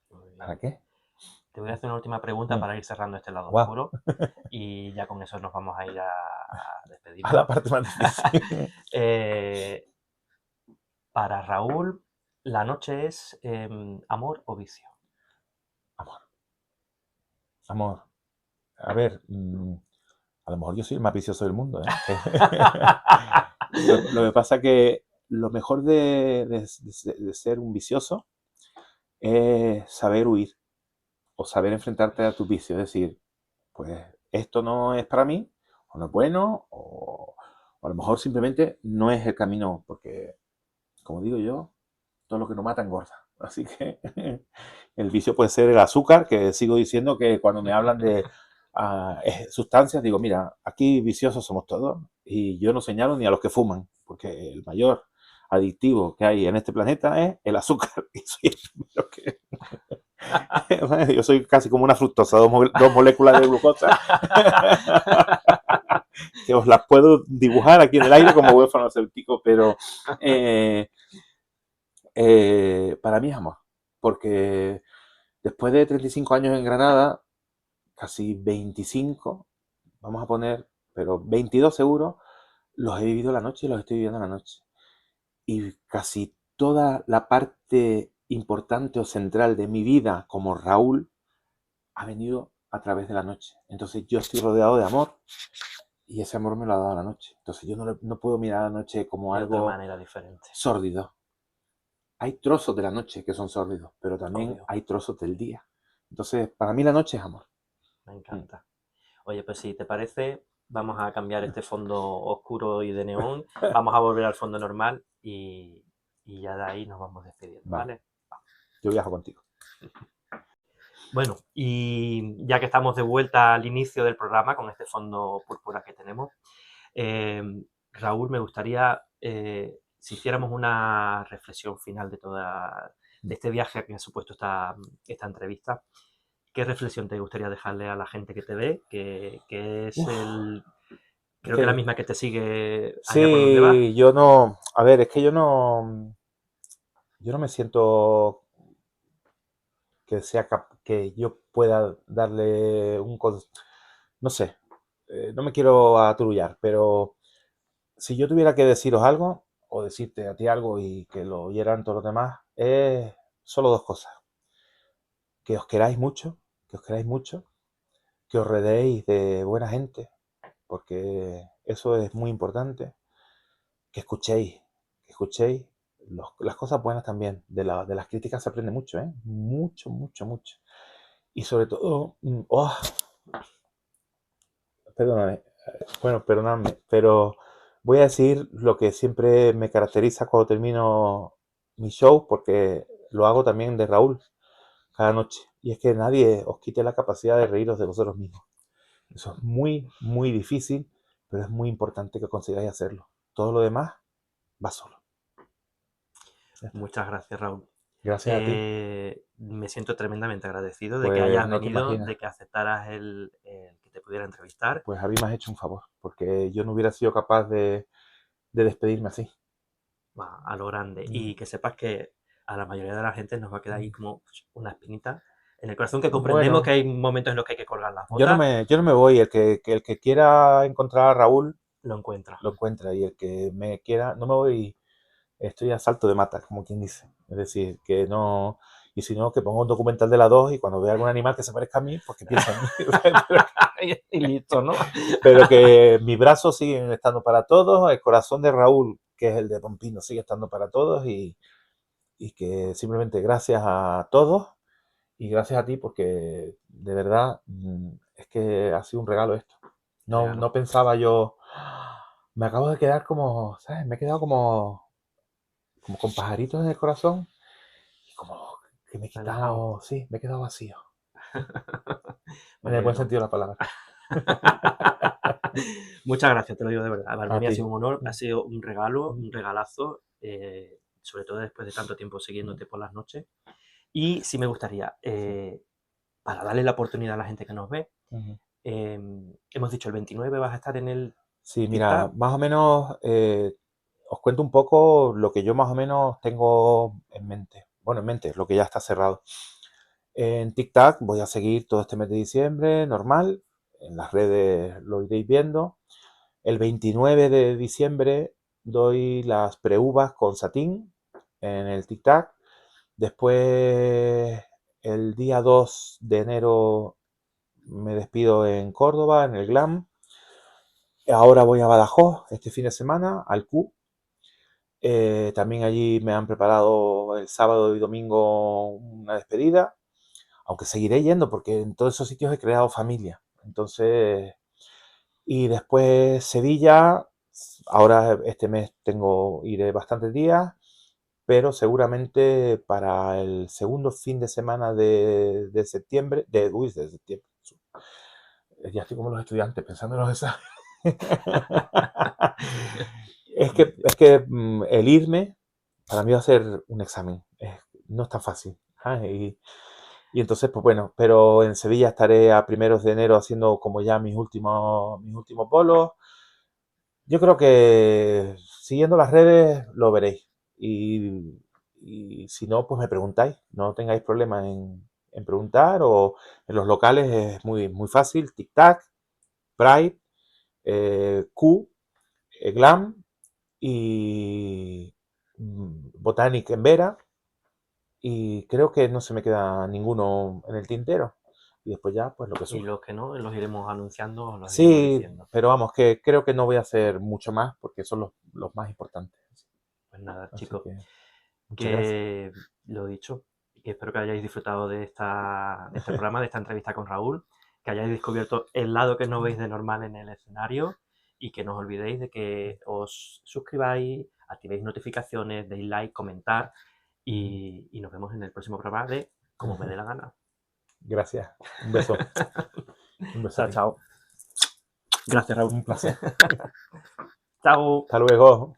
Muy bien.
¿Para qué?
Te voy a hacer una última pregunta para ir cerrando este lado
Guau.
oscuro y ya con eso nos vamos a ir a
A la
despedirnos.
parte más difícil.
Para Raúl, ¿la noche es amor o vicio?
Amor. Amor. A ver, a lo mejor yo soy el más vicioso del mundo, ¿eh? Lo que pasa que lo mejor de ser un vicioso es saber huir o saber enfrentarte a tus vicios. Es decir, pues esto no es para mí, o no es bueno, o a lo mejor simplemente no es el camino, porque, como digo yo, todo lo que no mata engorda. Así que el vicio puede ser el azúcar, que sigo diciendo que cuando me hablan de sustancias, digo, mira, aquí viciosos somos todos y yo no señalo ni a los que fuman, porque el mayor adictivo que hay en este planeta es el azúcar. Y soy el primero que... Yo soy casi como una fructosa, dos moléculas de glucosa, que os las puedo dibujar aquí en el aire como buen farmacéutico, pero para mí es amor, porque después de 35 años en Granada, casi 25, vamos a poner, pero 22 seguro, los he vivido la noche y los estoy viviendo la noche. Y casi toda la parte importante o central de mi vida como Raúl ha venido a través de la noche. Entonces yo estoy rodeado de amor y ese amor me lo ha dado la noche. Entonces yo no puedo mirar a la noche como
De otra
algo
manera diferente.
sórdido. Hay trozos de la noche que son sórdidos, pero también
Obvio.
hay trozos del día. Entonces, para mí la noche es amor.
Me encanta. Oye, pues si te parece, vamos a cambiar este fondo oscuro y de neón, vamos a volver al fondo normal y ya de ahí nos vamos despidiendo, ¿vale?
Yo viajo contigo.
Bueno, y ya que estamos de vuelta al inicio del programa con este fondo púrpura que tenemos, Raúl, me gustaría si hiciéramos una reflexión final de este viaje que ha supuesto esta entrevista. ¿Qué reflexión te gustaría dejarle a la gente que te ve? Que es creo que la misma que te sigue allá por donde vas.
Sí, yo no, a ver, es que yo no me siento que yo pueda darle no sé, no me quiero aturullar, pero si yo tuviera que deciros algo, o decirte a ti algo y que lo oyeran todos los demás, es solo dos cosas. Que os queráis mucho, que os queráis mucho, que os rodeéis de buena gente, porque eso es muy importante. Que escuchéis las cosas buenas también. De las críticas se aprende mucho, ¿eh? Mucho, mucho, mucho. Y sobre todo, perdóname, bueno, perdóname, pero voy a decir lo que siempre me caracteriza cuando termino mi show, porque lo hago también de Raúl cada noche. Y es que nadie os quite la capacidad de reíros de vosotros mismos. Eso es muy, muy difícil, pero es muy importante que consigáis hacerlo. Todo lo demás va solo.
Muchas gracias, Raúl.
Gracias a ti.
Me siento tremendamente agradecido de que
Pues
hayas
no te
venido,
imaginas.
de que aceptaras el que te pudiera entrevistar.
Pues a mí me has hecho un favor, porque yo no hubiera sido capaz de despedirme así.
Va, a lo grande.
Mm.
Y que sepas que a la mayoría de la gente nos va a quedar ahí como una espinita en el corazón, que comprendemos
Bueno,
que hay momentos en los que hay que colgar las
yo no
botas,
me voy. El que quiera encontrar a Raúl,
lo encuentra.
lo encuentra. Y el que me quiera, no me voy, estoy a salto de mata, como quien dice. Es decir, que no. Y si no, que ponga un documental de la 2 y cuando vea algún animal que se parezca a mí, pues que piense en mí.
Y listo, ¿no?
Pero que mis brazos siguen estando para todos, el corazón de Raúl, que es el de Pompino, sigue estando para todos y que simplemente gracias a todos y gracias a ti porque de verdad es que ha sido un regalo esto. No,
Regalo.
no pensaba yo, me acabo de quedar como, ¿sabes? Me he quedado como con pajaritos en el corazón y como que me he
Relajado.
quitado, sí, me he quedado vacío, en el buen
Bueno.
sentido de la palabra.
Muchas gracias, te lo digo de verdad. Para
A
mí ha
ti.
sido un honor, ha sido un regalo, un regalazo, sobre todo después de tanto tiempo siguiéndote por las noches. Y sí me gustaría, para darle la oportunidad a la gente que nos ve,
Ujú.
hemos dicho el 29 vas a estar en el
Sí, mira,
TikTok.
más o menos os cuento un poco lo que yo más o menos tengo en mente. Bueno, en mente, lo que ya está cerrado. En TikTok voy a seguir todo este mes de diciembre, normal. En las redes lo iréis viendo. El 29 de diciembre doy las pre-uvas con Satín en el TikTok. Después, el día 2 de enero me despido en Córdoba, en el Glam. Ahora voy a Badajoz este fin de semana, al Q. También allí me han preparado el sábado y domingo una despedida, aunque seguiré yendo porque en todos esos sitios he creado familia. Entonces, y después Sevilla, ahora este mes iré bastantes días, pero seguramente para el segundo fin de semana de septiembre, de septiembre. Ya estoy como los estudiantes pensando en los exámenes. Es que el irme para mí va a ser un examen. No es tan fácil. Y entonces, pues bueno, pero en Sevilla estaré a primeros de enero haciendo como ya mis últimos bolos. Yo creo que siguiendo las redes lo veréis. Y si no, pues me preguntáis. No tengáis problema en preguntar o en los locales es muy, muy fácil. Tic-tac, Pride, Q, Glam y Botanic en Vera. Y creo que no se me queda ninguno en el tintero. Y después ya, pues lo que
Y
surja.
los que no, los iremos anunciando, los iremos
Sí,
diciendo.
pero vamos, que creo que no voy a hacer mucho más porque son los más importantes.
Pues nada,
Así
chicos,
que muchas gracias.
que lo dicho, que espero que hayáis disfrutado de este programa, de esta entrevista con Raúl, que hayáis descubierto el lado que no veis de normal en el escenario y que no os olvidéis de que os suscribáis, activéis notificaciones, deis like, comentar y nos vemos en el próximo programa de Como me dé la gana.
Gracias. Un beso. Un beso a
Chao,
ti.
chao. Gracias, Raúl.
Un placer.
Chao.
Hasta luego.